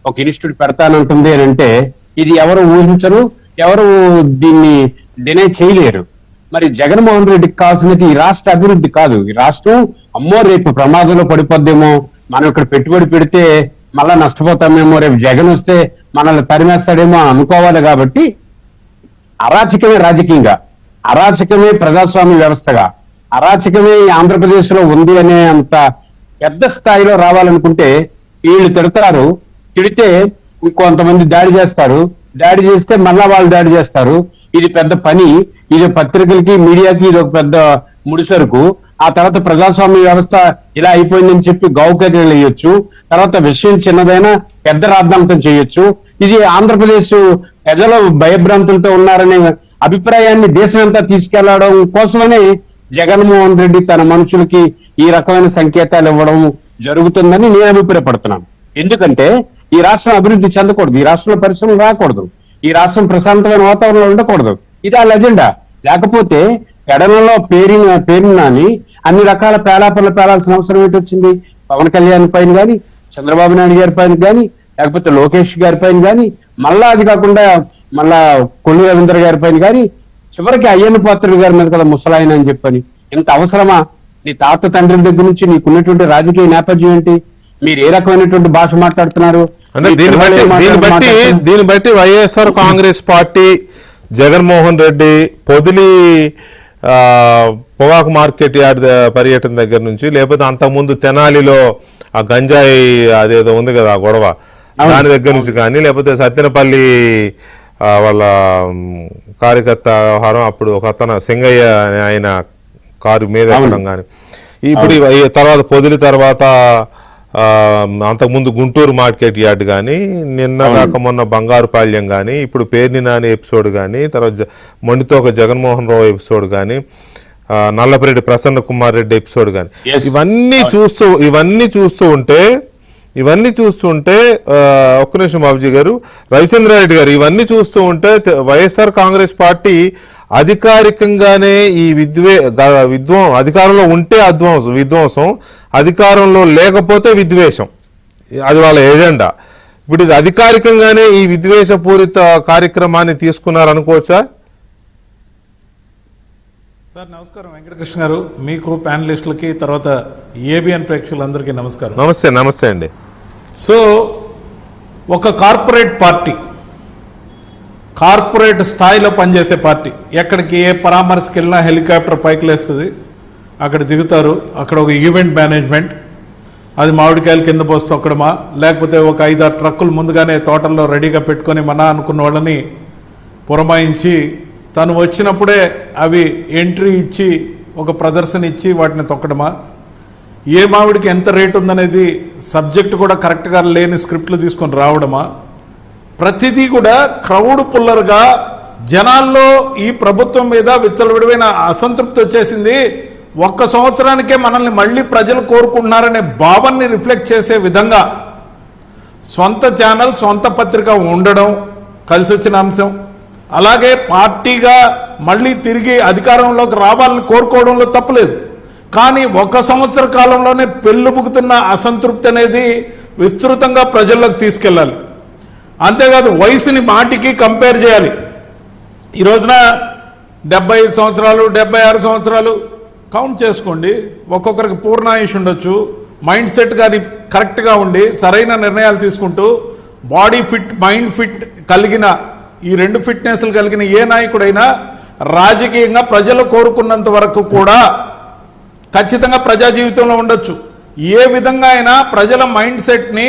ఒక ఇన్స్టిట్యూట్ పెడతానంటుంది అని అంటే ఇది ఎవరు ఊహించరు, ఎవరు దీన్ని డినై చేయలేరు. మరి జగన్మోహన్ రెడ్డికి కావాల్సినది ఈ రాష్ట్ర అభివృద్ధి కాదు. ఈ రాష్ట్రం అమ్మో రేపు ప్రమాదంలో పడిపోద్దేమో, మనం ఇక్కడ పెట్టుబడి పెడితే మళ్ళా నష్టపోతామేమో, రేపు జగన్ వస్తే మనల్ని తరిమేస్తాడేమో అనుకోవాలి. కాబట్టి అరాచకమే రాజకీయంగా, అరాచకమే ప్రజాస్వామ్య వ్యవస్థగా, అరాచకమే ఆంధ్రప్రదేశ్ లో ఉంది అనే అంత పెద్ద స్థాయిలో రావాలనుకుంటే వీళ్ళు తిడతారు, తిడితే ఇంకొంతమంది దాడి చేస్తారు, దాడి చేస్తే మళ్ళా వాళ్ళు దాడి చేస్తారు. ఇది పెద్ద పని, ఇది పత్రికలకి మీడియాకి ఇది ఒక పెద్ద ముడిసరుకు. ఆ తర్వాత ప్రజాస్వామ్య వ్యవస్థ ఇలా అయిపోయిందని చెప్పి గౌకర్యాలు వేయొచ్చు, తర్వాత విషయం చిన్నదైనా పెద్ద రాద్ధాంతం చేయొచ్చు. ఇది ఆంధ్రప్రదేశ్ ప్రజలు భయభ్రాంతులతో ఉన్నారనే అభిప్రాయాన్ని దేశమంతా తీసుకెళ్లడం కోసమనే జగన్మోహన్ రెడ్డి తన మనుషులకి ఈ రకమైన సంకేతాలు ఇవ్వడం జరుగుతుందని నేను అభిప్రాయపడుతున్నాను. ఎందుకంటే ఈ రాష్ట్రం అభివృద్ధి చెందకూడదు, ఈ రాష్ట్రంలో పరిశ్రమలు రాకూడదు, ఈ రాష్ట్రం ప్రశాంతమైన వాతావరణంలో ఉండకూడదు. ఇది వాళ్ళ ఎజెండా. లేకపోతే ఎడలలో పేరునాని అన్ని రకాల పేలాపనలు పేలాల్సిన అవసరం ఏంటి వచ్చింది? పవన్ కళ్యాణ్ పైన కానీ, చంద్రబాబు నాయుడు గారి పైన కానీ, లేకపోతే లోకేష్ గారి పైన కానీ, మళ్ళా అది కాకుండా మళ్ళా కొల్లు రవీంద్ర గారి పైన కానీ, చివరికి అయ్యన్న పాత్రుడు గారి మీద కదా ముసలాయన అని చెప్పని. ఇంత అవసరమా? నీ తాత తండ్రి దగ్గర నుంచి నీకున్నటువంటి రాజకీయ నేపథ్యం ఏంటి? మీరు ఏ రకమైనటువంటి భాష మాట్లాడుతున్నారు? అంటే దీన్ని బట్టి వైఎస్ఆర్ కాంగ్రెస్ పార్టీ జగన్మోహన్ రెడ్డి పొదిలి పొగాకు మార్కెట్ యార్డ్ పర్యటన దగ్గర నుంచి, లేకపోతే అంతకుముందు తెనాలిలో ఆ గంజాయి అదేదో ఉంది కదా ఆ గొడవ, దాని దగ్గర నుంచి కానీ, లేకపోతే సత్తెనపల్లి వాళ్ళ కార్యకర్త వ్యవహారం, అప్పుడు ఒక అతను సింగయ్య ఆయన కారు మీద ఎక్కడం కానీ, ఇప్పుడు తర్వాత పొదిలి తర్వాత అంతకుముందు గుంటూరు మార్కెట్ యార్డ్ కానీ, నిన్న కాక మొన్న బంగారుపాళ్యం కానీ, ఇప్పుడు పేర్ని నాని ఎపిసోడ్ కానీ, తర్వాత మొండితోక జగన్మోహన్ రావు ఎపిసోడ్ కానీ, నల్లపరెడ్డి ప్రసన్న కుమార్ రెడ్డి ఎపిసోడ్ కానీ, ఇవన్నీ చూస్తూ ఉంటే ఒక్క నిమిషం బాబుజీ గారు, రవిచంద్రారెడ్డి గారు, ఇవన్నీ చూస్తూ ఉంటే వైఎస్ఆర్ కాంగ్రెస్ పార్టీ అధికారికంగానే ఈ అధికారంలో ఉంటే విధ్వంసం, అధికారంలో లేకపోతే విద్వేషం, అది వాళ్ళ ఎజెండా. ఇప్పుడు ఇది అధికారికంగానే ఈ విద్వేషపూరిత కార్యక్రమాన్ని తీసుకున్నారనుకోవచ్చా? సార్ నమస్కారం వెంకటకృష్ణ గారు, మీకు ప్యానలిస్టులకి తర్వాత ఏబిఎన్ ప్రేక్షకులందరికీ నమస్కారం. నమస్తే అండి. సో ఒక కార్పొరేట్ పార్టీ, కార్పొరేట్ స్థాయిలో పనిచేసే పార్టీ, ఎక్కడికి ఏ పరామర్శకి వెళ్ళినా హెలికాప్టర్ పైకి లేస్తుంది, అక్కడ దిగుతారు, అక్కడ ఒక ఈవెంట్ మేనేజ్మెంట్, అది మామిడికాయలు కింద పోస్తూ ఒక్కడమా, లేకపోతే ఒక 5-6 ట్రక్కులు ముందుగానే తోటల్లో రెడీగా పెట్టుకొని మన అనుకున్న వాళ్ళని పురమాయించి తను వచ్చినప్పుడే అవి ఎంట్రీ ఇచ్చి ఒక ప్రదర్శన ఇచ్చి వాటిని తొక్కడమా, ఏ మామిడికి ఎంత రేటు ఉందనేది సబ్జెక్ట్ కూడా కరెక్ట్గా లేని స్క్రిప్ట్లు తీసుకొని రావడమా, ప్రతిదీ కూడా క్రౌడ్ పుల్లర్గా జనాల్లో ఈ ప్రభుత్వం మీద విచ్చలవిడివైన అసంతృప్తి వచ్చేసింది, 1 సంవత్సరానికే మనల్ని మళ్ళీ ప్రజలు కోరుకుంటున్నారనే భావాన్ని రిఫ్లెక్ట్ చేసే విధంగా సొంత ఛానల్, సొంత పత్రిక ఉండడం కలిసి వచ్చిన అంశం. అలాగే పార్టీగా మళ్ళీ తిరిగి అధికారంలోకి రావాలని కోరుకోవడంలో తప్పులేదు, కానీ 1 సంవత్సర కాలంలోనే పెళ్ళుబుకుతున్న అసంతృప్తి అనేది విస్తృతంగా ప్రజల్లోకి తీసుకెళ్ళాలి. అంతేకాదు వయసుని మాటికి కంపేర్ చేయాలి. ఈ రోజున 75 సంవత్సరాలు 76 సంవత్సరాలు కౌంట్ చేసుకోండి, ఒక్కొక్కరికి పూర్ణాయుష్ ఉండొచ్చు. మైండ్ సెట్ కానీ కరెక్ట్గా ఉండి సరైన నిర్ణయాలు తీసుకుంటూ బాడీ ఫిట్, మైండ్ ఫిట్ కలిగిన, ఈ 2 ఫిట్నెస్లు కలిగిన ఏ నాయకుడైనా రాజకీయంగా ప్రజలు కోరుకున్నంత వరకు కూడా ఖచ్చితంగా ప్రజా జీవితంలో ఉండొచ్చు. ఏ విధంగా అయినా ప్రజల మైండ్ సెట్ని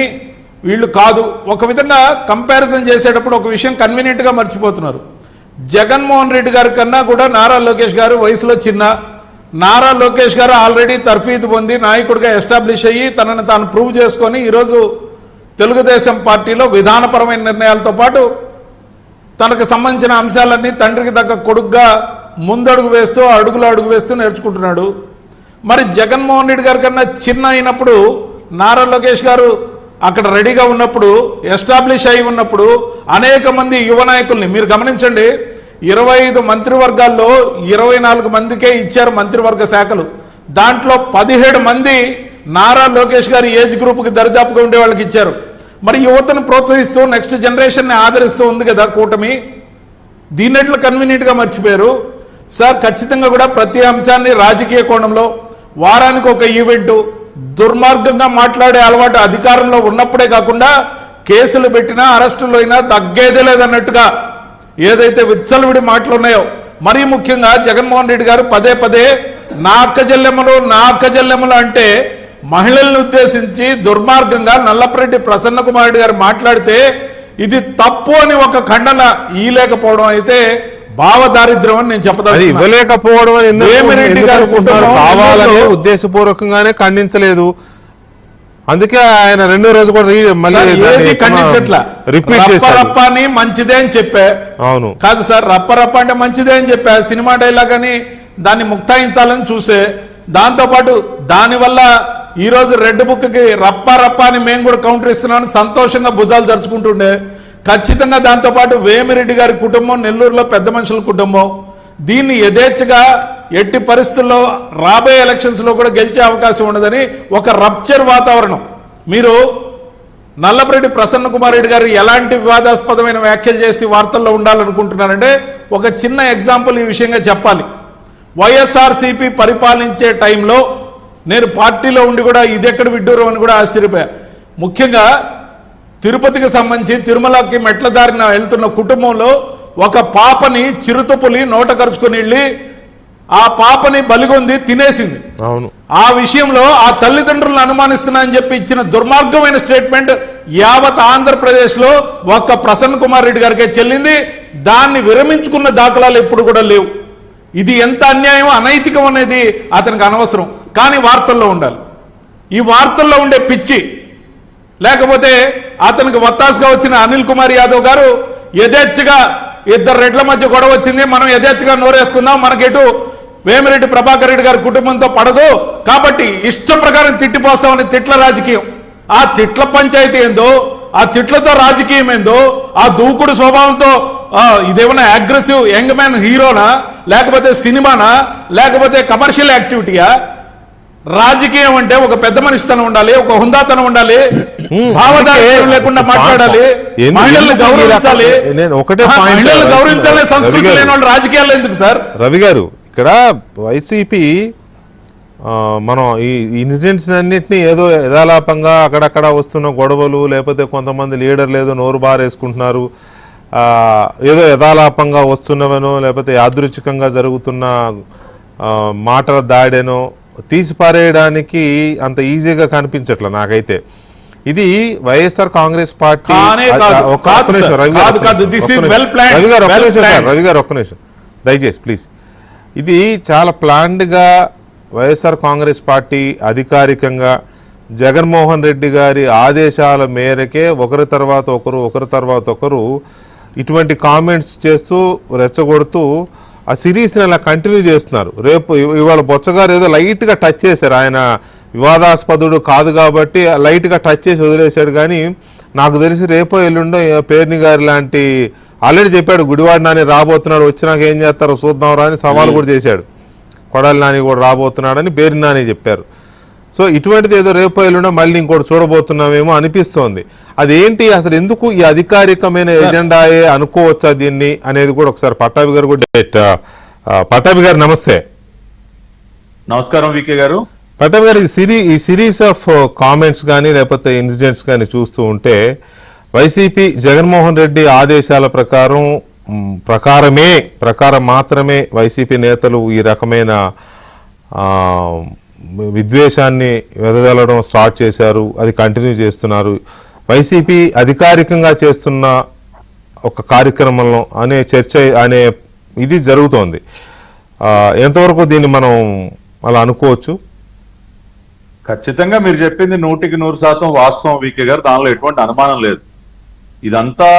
వీళ్ళు కాదు. ఒక విధంగా కంపారిజన్ చేసేటప్పుడు ఒక విషయం కన్వీనియంట్గా మర్చిపోతున్నారు. జగన్మోహన్ రెడ్డి గారి కన్నా కూడా నారా లోకేష్ గారు వయసులో చిన్న. నారా లోకేష్ గారు ఆల్రెడీ తర్ఫీదు పొంది నాయకుడిగా ఎస్టాబ్లిష్ అయ్యి తనను తాను ప్రూవ్ చేసుకొని ఈరోజు తెలుగుదేశం పార్టీలో విధానపరమైన నిర్ణయాలతో పాటు తనకు సంబంధించిన అంశాలన్నీ తండ్రికి తగ్గ కొడుకుగా ముందడుగు వేస్తూ అడుగు వేస్తూ నేర్చుకుంటున్నాడు. మరి జగన్మోహన్ రెడ్డి గారి కన్నా చిన్న అయినప్పుడు నారా లోకేష్ గారు అక్కడ రెడీగా ఉన్నప్పుడు, ఎస్టాబ్లిష్ అయి ఉన్నప్పుడు అనేక మంది యువ నాయకుల్ని మీరు గమనించండి. 25 మంత్రివర్గాల్లో 24 మందికే ఇచ్చారు మంత్రివర్గ శాఖలు. దాంట్లో 17 మంది నారా లోకేష్ గారి ఏజ్ గ్రూప్కి దరిదాపుగా ఉండే వాళ్ళకి ఇచ్చారు. మరి యువతను ప్రోత్సహిస్తూ నెక్స్ట్ జనరేషన్ని ఆదరిస్తూ ఉంది కదా కూటమి. దీన్నెట్లు కన్వీనియంట్గా మర్చిపోయారు సార్. ఖచ్చితంగా కూడా ప్రతి అంశాన్ని రాజకీయ కోణంలో, వారానికి ఒక ఈవెంటు, దుర్మార్గంగా మాట్లాడే అలవాటు అధికారంలో ఉన్నప్పుడే కాకుండా కేసులు పెట్టినా అరెస్టులు అయినా తగ్గేదే లేదన్నట్టుగా ఏదైతే విచ్చలవిడి మాటలు ఉన్నాయో, మరీ ముఖ్యంగా జగన్మోహన్ రెడ్డి గారు పదే నా అక్క చెల్లెమ్మలు అంటే మహిళలను ఉద్దేశించి దుర్మార్గంగా నల్లపరెడ్డి ప్రసన్న కుమార్ రెడ్డి గారు మాట్లాడితే ఇది తప్పు అని ఒక ఖండన ఇవ్వలేకపోవడం అయితే భావదారిద్ర్యం అని నేను చెప్పదలుచుకున్నాను. ఇవ్వలేకపోవడం కావాలని ఉద్దేశపూర్వకంగానే ఖండించలేదు. అందుకే ఆయన 2వ రోజు కూడా రప్ప అని మంచిదే అని చెప్పా. అవును కాదు సార్, రప్ప అంటే మంచిదే అని చెప్పా. సినిమా డైలాగ్ అని దాన్ని ముక్తాయించాలని చూసే, దాంతోపాటు దానివల్ల ఈరోజు రెడ్ బుక్కి రప్ప అని మేము కూడా కౌంటర్ ఇస్తున్నామని సంతోషంగా భుజాలు జరుచుకుంటుండే. ఖచ్చితంగా దాంతోపాటు వేమిరెడ్డి గారి కుటుంబం, నెల్లూరులో పెద్ద మనుషుల కుటుంబం, దీన్ని యథేచ్ఛగా ఎట్టి పరిస్థితుల్లో రాబోయే ఎలక్షన్స్లో కూడా గెలిచే అవకాశం ఉండదని ఒక రప్చర్ వాతావరణం. మీరు నల్లపరెడ్డి ప్రసన్న కుమార్ రెడ్డి గారు ఎలాంటి వివాదాస్పదమైన వ్యాఖ్యలు చేసి వార్తల్లో ఉండాలనుకుంటున్నారంటే ఒక చిన్న ఎగ్జాంపుల్ ఈ విషయంగా చెప్పాలి. వైఎస్ఆర్సీపీ పరిపాలించే టైంలో నేను పార్టీలో ఉండి కూడా ఇది ఎక్కడ విడ్డూరం అని కూడా ఆశ్చర్యపోయా. ముఖ్యంగా తిరుపతికి సంబంధించి తిరుమలకి మెట్ల దారిన వెళ్తున్న కుటుంబంలో ఒక పాపని చిరుతపులి నోట కరుచుకొని వెళ్ళి ఆ పాపని బలిగొంది తినేసింది. అవును, ఆ విషయంలో ఆ తల్లిదండ్రులను అనుమానిస్తున్నా అని చెప్పి ఇచ్చిన దుర్మార్గమైన స్టేట్మెంట్ యావత్ ఆంధ్రప్రదేశ్ లో ఒక్క ప్రసన్న కుమార్ రెడ్డి గారికే చెల్లింది. దాన్ని విరమించుకున్న దాఖలాలు ఎప్పుడు కూడా లేవు. ఇది ఎంత అన్యాయం, అనైతికం అనేది అతనికి అనవసరం, కానీ వార్తల్లో ఉండాలి. ఈ వార్తల్లో ఉండే పిచ్చి, లేకపోతే అతనికి వత్తాసుగా వచ్చిన అనిల్ కుమార్ యాదవ్ గారు యథేచ్ఛగా ఇద్దరు రెడ్ల మధ్య గొడవ వచ్చింది, మనం యథేచ్ఛగా నోరేసుకుందాం, మనకెటు వేమిరెడ్డి ప్రభాకర్ రెడ్డి గారి కుటుంబంతో పడదు కాబట్టి ఇష్ట ప్రకారం తిట్టిపోస్తామని తిట్ల రాజకీయం. ఆ తిట్ల పంచాయతీ ఏందో, ఆ తిట్లతో రాజకీయం ఏందో, ఆ దూకుడు స్వభావంతో ఇదేమన్నా అగ్రెసివ్ యంగ్ మ్యాన్ హీరోనా, లేకపోతే సినిమానా, లేకపోతే కమర్షియల్ యాక్టివిటీయా? రాజకీయం అంటే ఒక పెద్ద మనిషితనం ఉండాలి, ఒక హుందాతనం ఉండాలి, భావదారిత్యం లేకుండా మాట్లాడాలి, మహిళల్ని గౌరవించాలి. మహిళల్ని గౌరవించాలనే సంస్కృతి లేని వాళ్ళు రాజకీయాల్లో ఎందుకు సార్? రవి గారు, ఇక్కడ వైసీపీ మనం ఈ ఇన్సిడెంట్స్ అన్నింటినీ ఏదో యథాలాపంగా అక్కడక్కడ వస్తున్న గొడవలు, లేకపోతే కొంతమంది లీడర్లు ఏదో నోరు బారేసుకుంటున్నారు, ఏదో యథాలాపంగా వస్తున్నవనో, లేకపోతే యాదృచ్ఛికంగా జరుగుతున్న మాటల దాడేనో తీసిపారేయడానికి అంత ఈజీగా కనిపించట్లే నాకైతే. ఇది వైఎస్ఆర్ కాంగ్రెస్ పార్టీ. రవి గారు ఒక్క నిమిషం దయచేసి ప్లీజ్. ఇది చాలా ప్లాన్డ్గా వైఎస్ఆర్ కాంగ్రెస్ పార్టీ అధికారికంగా జగన్మోహన్ రెడ్డి గారి ఆదేశాల మేరకే ఒకరి తర్వాత ఒకరు ఇటువంటి కామెంట్స్ చేస్తూ రెచ్చగొడుతూ ఆ సిరీస్ని అలా కంటిన్యూ చేస్తున్నారు. రేపు ఇవాళ బొచ్చగారు ఏదో లైట్గా టచ్ చేశారు, ఆయన వివాదాస్పదుడు కాదు కాబట్టి లైట్గా టచ్ చేసి వదిలేశాడు. కానీ నాకు తెలిసి రేపో ఎల్లుండో పేర్ని గారి లాంటి ఆల్రెడీ చెప్పాడు, గుడివాడ నాని రాబోతున్నాడు, వచ్చినాక ఏం చేస్తారో చూద్దాంరా అని సవాల్ కూడా చేశాడు. కొడాలి నాని కూడా రాబోతున్నాడని పేర్ని నాని చెప్పారు. సో ఇటువంటిది ఏదో రేపో ఎల్లుండో మళ్ళీ ఇంకోటి చూడబోతున్నామేమో అనిపిస్తోంది. అదేంటి అసలు, ఎందుకు ఈ అధికారికమైన ఎజెండాయే అనుకోవచ్చా దీన్ని అనేది కూడా ఒకసారి పట్టాభి గారు కూడా. పట్టాభి గారు నమస్తే. నమస్కారం వికే గారు. పట్టాభి గారు, ఈ సిరీస్ ఆఫ్ కామెంట్స్ కానీ లేకపోతే ఇన్సిడెంట్స్ కానీ చూస్తూ ఉంటే వైసీపీ జగన్మోహన్ రెడ్డి ఆదేశాల ప్రకారం మాత్రమే వైసీపీ నేతలు ఈ రకమైన విద్వేషాన్ని వెదజల్లడం స్టార్ట్ చేశారు, అది కంటిన్యూ చేస్తున్నారు. వైసీపీ అధికారికంగా చేస్తున్న ఒక కార్యక్రమంలో అనే చర్చ అనే ఇది జరుగుతోంది. ఎంతవరకు దీన్ని మనం అలా అనుకోవచ్చు? ఖచ్చితంగా మీరు చెప్పింది 100% వాస్తవం వికే గారు, దానిలో ఎటువంటి అనుమానం లేదు. ఇదంతా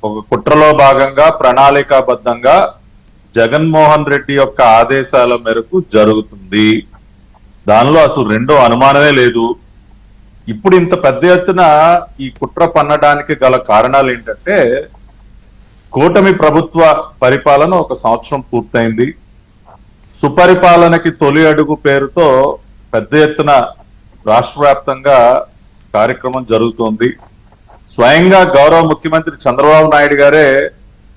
ఒక కుట్రలో భాగంగా ప్రణాళికాబద్ధంగా జగన్మోహన్ రెడ్డి యొక్క ఆదేశాల మేరకు జరుగుతుంది. దానిలో అసలు రెండో అనుమానమే లేదు. ఇప్పుడు ఇంత పెద్ద ఎత్తున ఈ కుట్ర పన్నడానికి గల కారణాలు ఏంటంటే, కూటమి ప్రభుత్వ పరిపాలన 1 సంవత్సరం పూర్తయింది. సుపరిపాలనకి తొలి అడుగు పేరుతో పెద్ద ఎత్తున రాష్ట్ర వ్యాప్తంగా కార్యక్రమం జరుగుతోంది. స్వయంగా గౌరవ ముఖ్యమంత్రి చంద్రబాబు నాయుడు గారే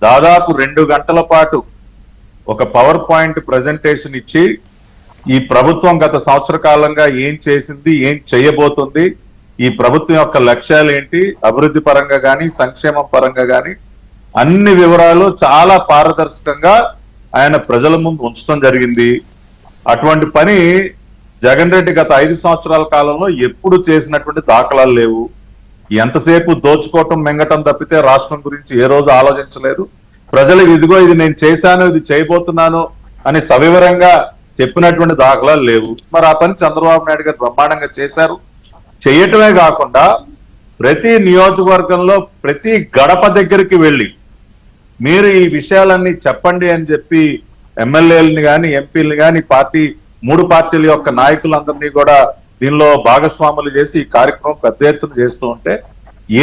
దాదాపు 2 గంటల పాటు ఒక పవర్ పాయింట్ ప్రజెంటేషన్ ఇచ్చి ఈ ప్రభుత్వం గత సంవత్సర కాలంగా ఏం చేసింది, ఏం చేయబోతుంది, ఈ ప్రభుత్వం యొక్క లక్ష్యాలు ఏంటి, అభివృద్ధి పరంగా కానీ సంక్షేమం పరంగా కానీ అన్ని వివరాలు చాలా పారదర్శకంగా ఆయన ప్రజల ముందు ఉంచడం జరిగింది. అటువంటి పని జగన్ రెడ్డి గత 5 సంవత్సరాల కాలంలో ఎప్పుడు చేసినటువంటి దాఖలాలు లేవు. ఎంతసేపు దోచుకోవటం మింగటం తప్పితే రాష్ట్రం గురించి ఏ రోజు ఆలోచించలేదు. ప్రజలకు ఇదిగో ఇది నేను చేశాను, ఇది చేయబోతున్నాను అని సవివరంగా చెప్పినటువంటి దాఖలాలు లేవు. మరి ఆ పని చంద్రబాబు నాయుడు గారు బ్రహ్మాండంగా చేశారు. చేయటమే కాకుండా ప్రతి నియోజకవర్గంలో ప్రతి గడప దగ్గరికి వెళ్ళి మీరు ఈ విషయాలన్నీ చెప్పండి అని చెప్పి ఎమ్మెల్యేలని కానీ ఎంపీలని కానీ మూడు పార్టీల యొక్క నాయకులందరినీ కూడా దీనిలో భాగస్వాములు చేసి ఈ కార్యక్రమం పెద్ద ఎత్తున చేస్తూ ఉంటే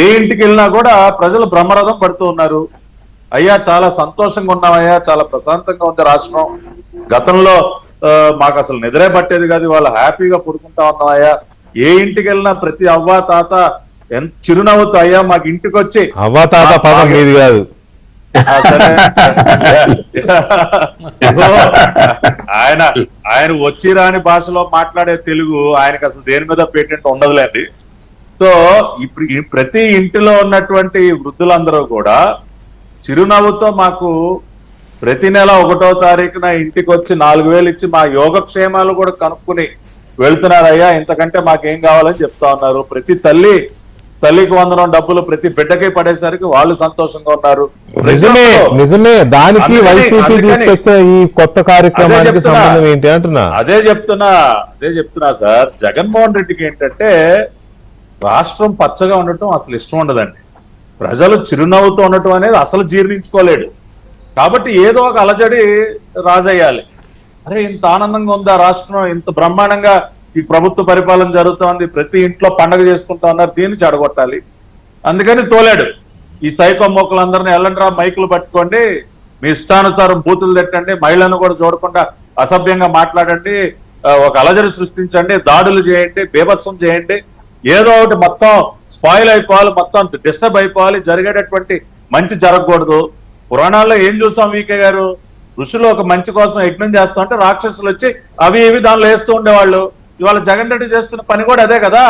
ఏ ఇంటికి వెళ్ళినా కూడా ప్రజలు బ్రహ్మరథం పడుతూ ఉన్నారు. అయ్యా చాలా సంతోషంగా ఉన్నామయ్యా, చాలా ప్రశాంతంగా ఉంది రాష్ట్రం, గతంలో మాకు అసలు నిద్రే పట్టేది కాదు, వాళ్ళు హ్యాపీగా పడుకుంటా ఉన్నామయ్యా. ఏ ఇంటికి వెళ్ళినా ప్రతి అవ్వా తాత ఎంత చిరునవ్వుతూ అయ్యా మాకు ఇంటికి వచ్చి అవ్వా తాత పదం మీది కాదు ఆయన వచ్చి రాని భాషలో మాట్లాడే తెలుగు ఆయనకు అసలు దేని మీద పేటెంట్ ఉండదులేండి. సో ఇప్పుడు ప్రతి ఇంటిలో ఉన్నటువంటి వృద్ధులందరూ కూడా చిరునవ్వుతో మాకు ప్రతి నెల 1వ తారీఖున ఇంటికి వచ్చి 4,000 ఇచ్చి మా యోగక్షేమాలు కూడా కనుక్కుని వెళ్తున్నారయ్యా, ఇంతకంటే మాకేం కావాలని చెప్తా ఉన్నారు. ప్రతి తల్లి తల్లికి వందనం డబ్బులు ప్రతి బిడ్డకి పడేసరికి వాళ్ళు సంతోషంగా ఉన్నారు. నిజమే దానికి అందుకని- వైసీపీ అందుకని- తీసుకొచ్చిన ఈ కొత్త కార్యక్రమానికి అదే చెప్తున్నా. సంబంధం ఏంటి అంటున్నా. అదే చెప్తున్నా సార్. జగన్మోహన్ రెడ్డికి ఏంటంటే రాష్ట్రం పచ్చగా ఉండటం అసలు ఇష్టం ఉండదండి. ప్రజలు చిరునవ్వుతో ఉండటం అనేది అసలు జీర్ణించుకోలేడు. కాబట్టి ఏదో ఒక అలజడి రాజేయాలి. అరే ఇంత ఆనందంగా ఉందా రాష్ట్రం, ఇంత బ్రహ్మాండంగా ఈ ప్రభుత్వ పరిపాలన జరుగుతోంది, ప్రతి ఇంట్లో పండగ చేసుకుంటా ఉన్నారు, దీన్ని చెడగొట్టాలి. అందుకని తోలాడు ఈ సైకో మోకలందరినీ ఎల్లండ్రా మైకులు పట్టుకోండి, మీ ఇష్టానుసారం బూతులు తిట్టండి, మహిళలను కూడా చూడకుండా అసభ్యంగా మాట్లాడండి, ఒక అలజడి సృష్టించండి, దాడులు చేయండి, బీభత్సం చేయండి, ఏదో ఒకటి మొత్తం స్పాయిల్ అయిపోవాలి, మొత్తం డిస్టర్బ్ అయిపోవాలి, జరిగేటటువంటి మంచి జరగకూడదు. పురాణాల్లో ఏం చూసాం వీకే గారు, ఋషులు ఒక మంచి కోసం యజ్ఞం చేస్తూ ఉంటే రాక్షసులు వచ్చి అవి ఇవి దానిలో వేస్తూ ఉండేవాళ్ళు. ఇవాళ జగన్ రెడ్డి చేస్తున్న పని కూడా అదే కదా.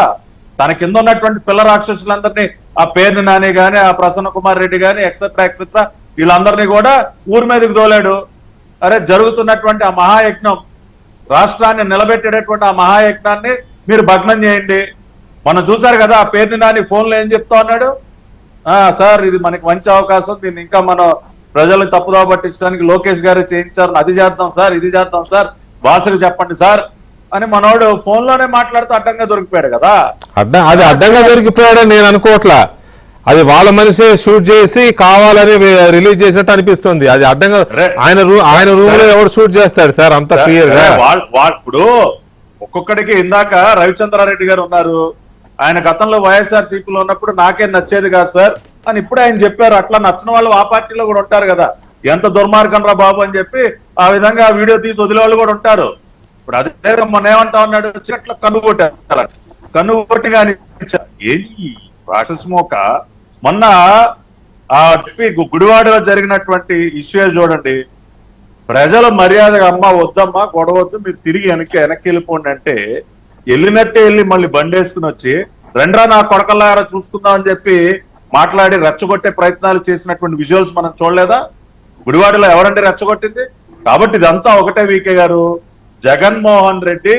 తన కింద ఉన్నటువంటి పిల్ల రాక్షసులందరినీ ఆ పేర్ని నాని గాని, ఆ ప్రసన్న కుమార్ రెడ్డి గాని, ఎక్సెట్రా ఎక్సెట్రా వీళ్ళందరినీ కూడా ఊరి మీదకి దోలాడు. అరే జరుగుతున్నటువంటి ఆ మహాయజ్ఞం, రాష్ట్రాన్ని నిలబెట్టేటటువంటి ఆ మహాయజ్ఞాన్ని మీరు భగ్నం చేయండి. మనం చూసారు కదా ఆ పేర్ని నాని ఫోన్లో ఏం చెప్తా ఉన్నాడు, సార్ ఇది మనకి మంచి అవకాశం, దీన్ని ఇంకా మనం ప్రజలకు తప్పుదో పట్టించడానికి లోకేష్ గారు చేయించారు, అది చేద్దాం సార్, ఇది చేద్దాం సార్, బాసుకు చెప్పండి సార్ అని మనోడు ఫోన్ లోనే మాట్లాడుతూ అడ్డంగా దొరికిపోయాడు కదా. అది అడ్డంగా దొరికిపోయాడని నేను అనుకోవట్లా, అది వాళ్ళ మనిషే షూట్ చేసి కావాలని రిలీజ్ చేసినట్టు అనిపిస్తుంది. అది అడ్డంగా ఆయన రూమ్ లో ఎవరు షూట్ చేస్తాడు సార్ అంత క్లియర్ గా. ఇప్పుడు ఒక్కొక్కడికి ఇందాక రవిచంద్రారెడ్డి గారు ఉన్నారు, ఆయన గతంలో వైఎస్ఆర్సీపీలో ఉన్నప్పుడు నాకేం నచ్చేది కాదు సార్ అని ఇప్పుడు ఆయన చెప్పారు. అట్లా నచ్చిన వాళ్ళు ఆ పార్టీలో కూడా ఉంటారు కదా, ఎంత దుర్మార్గం రా బాబు అని చెప్పి ఆ విధంగా వీడియో తీసి వదిలే వాళ్ళు కూడా ఉంటారు. ఇప్పుడు అదే మొన్న ఏమంటా ఉన్నాడు, అట్లా కన్నుగొట్టి కానీ ఏంటి రాక్షసమోక. మొన్న ఆ గుడివాడలో జరిగినటువంటి ఇష్యూ చూడండి, ప్రజల మర్యాదగా అమ్మ వద్దమ్మా గొడవద్దు, మీరు తిరిగి వెనక్కి వెళ్ళిపోండి అంటే వెళ్ళినట్టే వెళ్ళి మళ్ళీ బండేసుకుని వచ్చి రెండ్రా నా కొడకల్లారా చూసుకుందాం అని చెప్పి మాట్లాడి రెచ్చగొట్టే ప్రయత్నాలు చేసినటువంటి విజువల్స్ మనం చూడలేదా? గుడివాడలో ఎవరండి రెచ్చగొట్టింది? కాబట్టి ఇదంతా ఒకటే వీకే గారు, జగన్మోహన్ రెడ్డి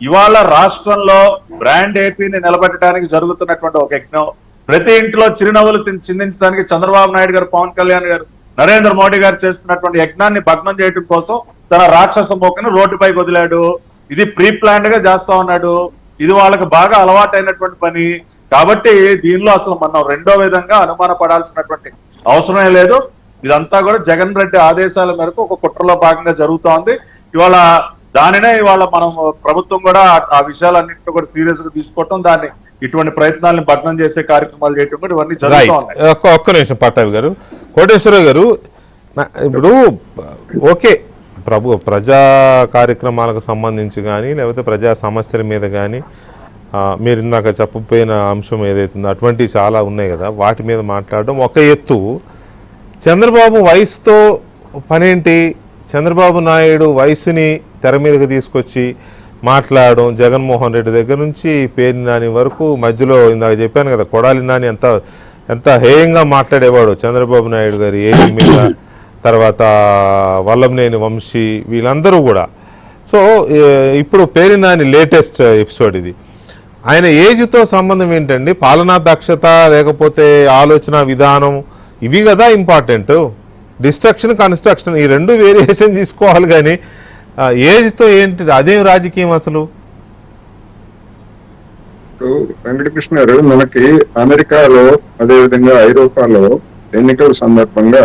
ఇవాళ రాష్ట్రంలో బ్రాండ్ ఏపీని నిలబెట్టడానికి జరుగుతున్నటువంటి ఒక యజ్ఞం, ప్రతి ఇంట్లో చిరునవ్వులు చిందించడానికి చంద్రబాబు నాయుడు గారు, పవన్ కళ్యాణ్ గారు, నరేంద్ర మోడీ గారు చేస్తున్నటువంటి యజ్ఞాన్ని భగ్నం చేయడం కోసం తన రాక్షస మోకను రోడ్డుపైకి వదిలాడు. ఇది ప్రీ ప్లాన్డ్ గా చేస్తా ఉన్నాడు. ఇది వాళ్ళకి బాగా అలవాటైనటువంటి పని. కాబట్టి దీనిలో అసలు మనం రెండో విధంగా అనుమాన పడాల్సినటువంటి అవసరమే లేదు. ఇదంతా కూడా జగన్ రెడ్డి ఆదేశాల మేరకు ఒక కుట్రలో భాగంగా జరుగుతోంది. ఇవాళ దానినే ఇవాళ మనం ప్రభుత్వం కూడా ఆ విషయాలన్నింటినీ కూడా సీరియస్ గా తీసుకోవటం, దాన్ని ఇటువంటి ప్రయత్నాలను భగ్నం చేసే కార్యక్రమాలు చేయటం కూడా ఇవన్నీ జరుగుతూ ఉన్నాయి. ఒక్క నిమిషం పట్టాభి గారు, కోటేశ్వరరావు గారు, ఇప్పుడు ఓకే ప్రజా కార్యక్రమాలకు సంబంధించి కానీ లేకపోతే ప్రజా సమస్యల మీద కానీ మీరు ఇందాక చెప్పపోయిన అంశం ఏదైతుందో అటువంటివి చాలా ఉన్నాయి కదా, వాటి మీద మాట్లాడడం ఒక ఎత్తు. చంద్రబాబు వయసుతో పనేంటి, చంద్రబాబు నాయుడు వయసుని తెర మీదకి తీసుకొచ్చి మాట్లాడడం, జగన్మోహన్ రెడ్డి దగ్గర నుంచి పేర్ని నాని వరకు మధ్యలో ఇందాక చెప్పాను కదా కొడాలి నాని ఎంత హేయంగా మాట్లాడేవాడు చంద్రబాబు నాయుడు గారి ఏజీ మీద, తర్వాత వల్లభనేని వంశీ వీళ్ళందరూ కూడా. సో ఇప్పుడు పేర్ని నాని లేటెస్ట్ ఎపిసోడ్ ఇది. ఆయన ఏజ్తో సంబంధం ఏంటండి? పాలనా దక్షత లేకపోతే ఆలోచన విధానం ఇవి కదా ఇంపార్టెంట్. డిస్ట్రక్షన్ కన్స్ట్రక్షన్ ఈ రెండు వేరియేషన్ తీసుకోవాలి కానీ ఏజ్తో ఏంటి, అదేం రాజకీయం అసలు? వెంకటకృష్ణ గారు, మనకి అమెరికాలో అదేవిధంగా ఐరోపాలో ఎన్నికల సందర్భంగా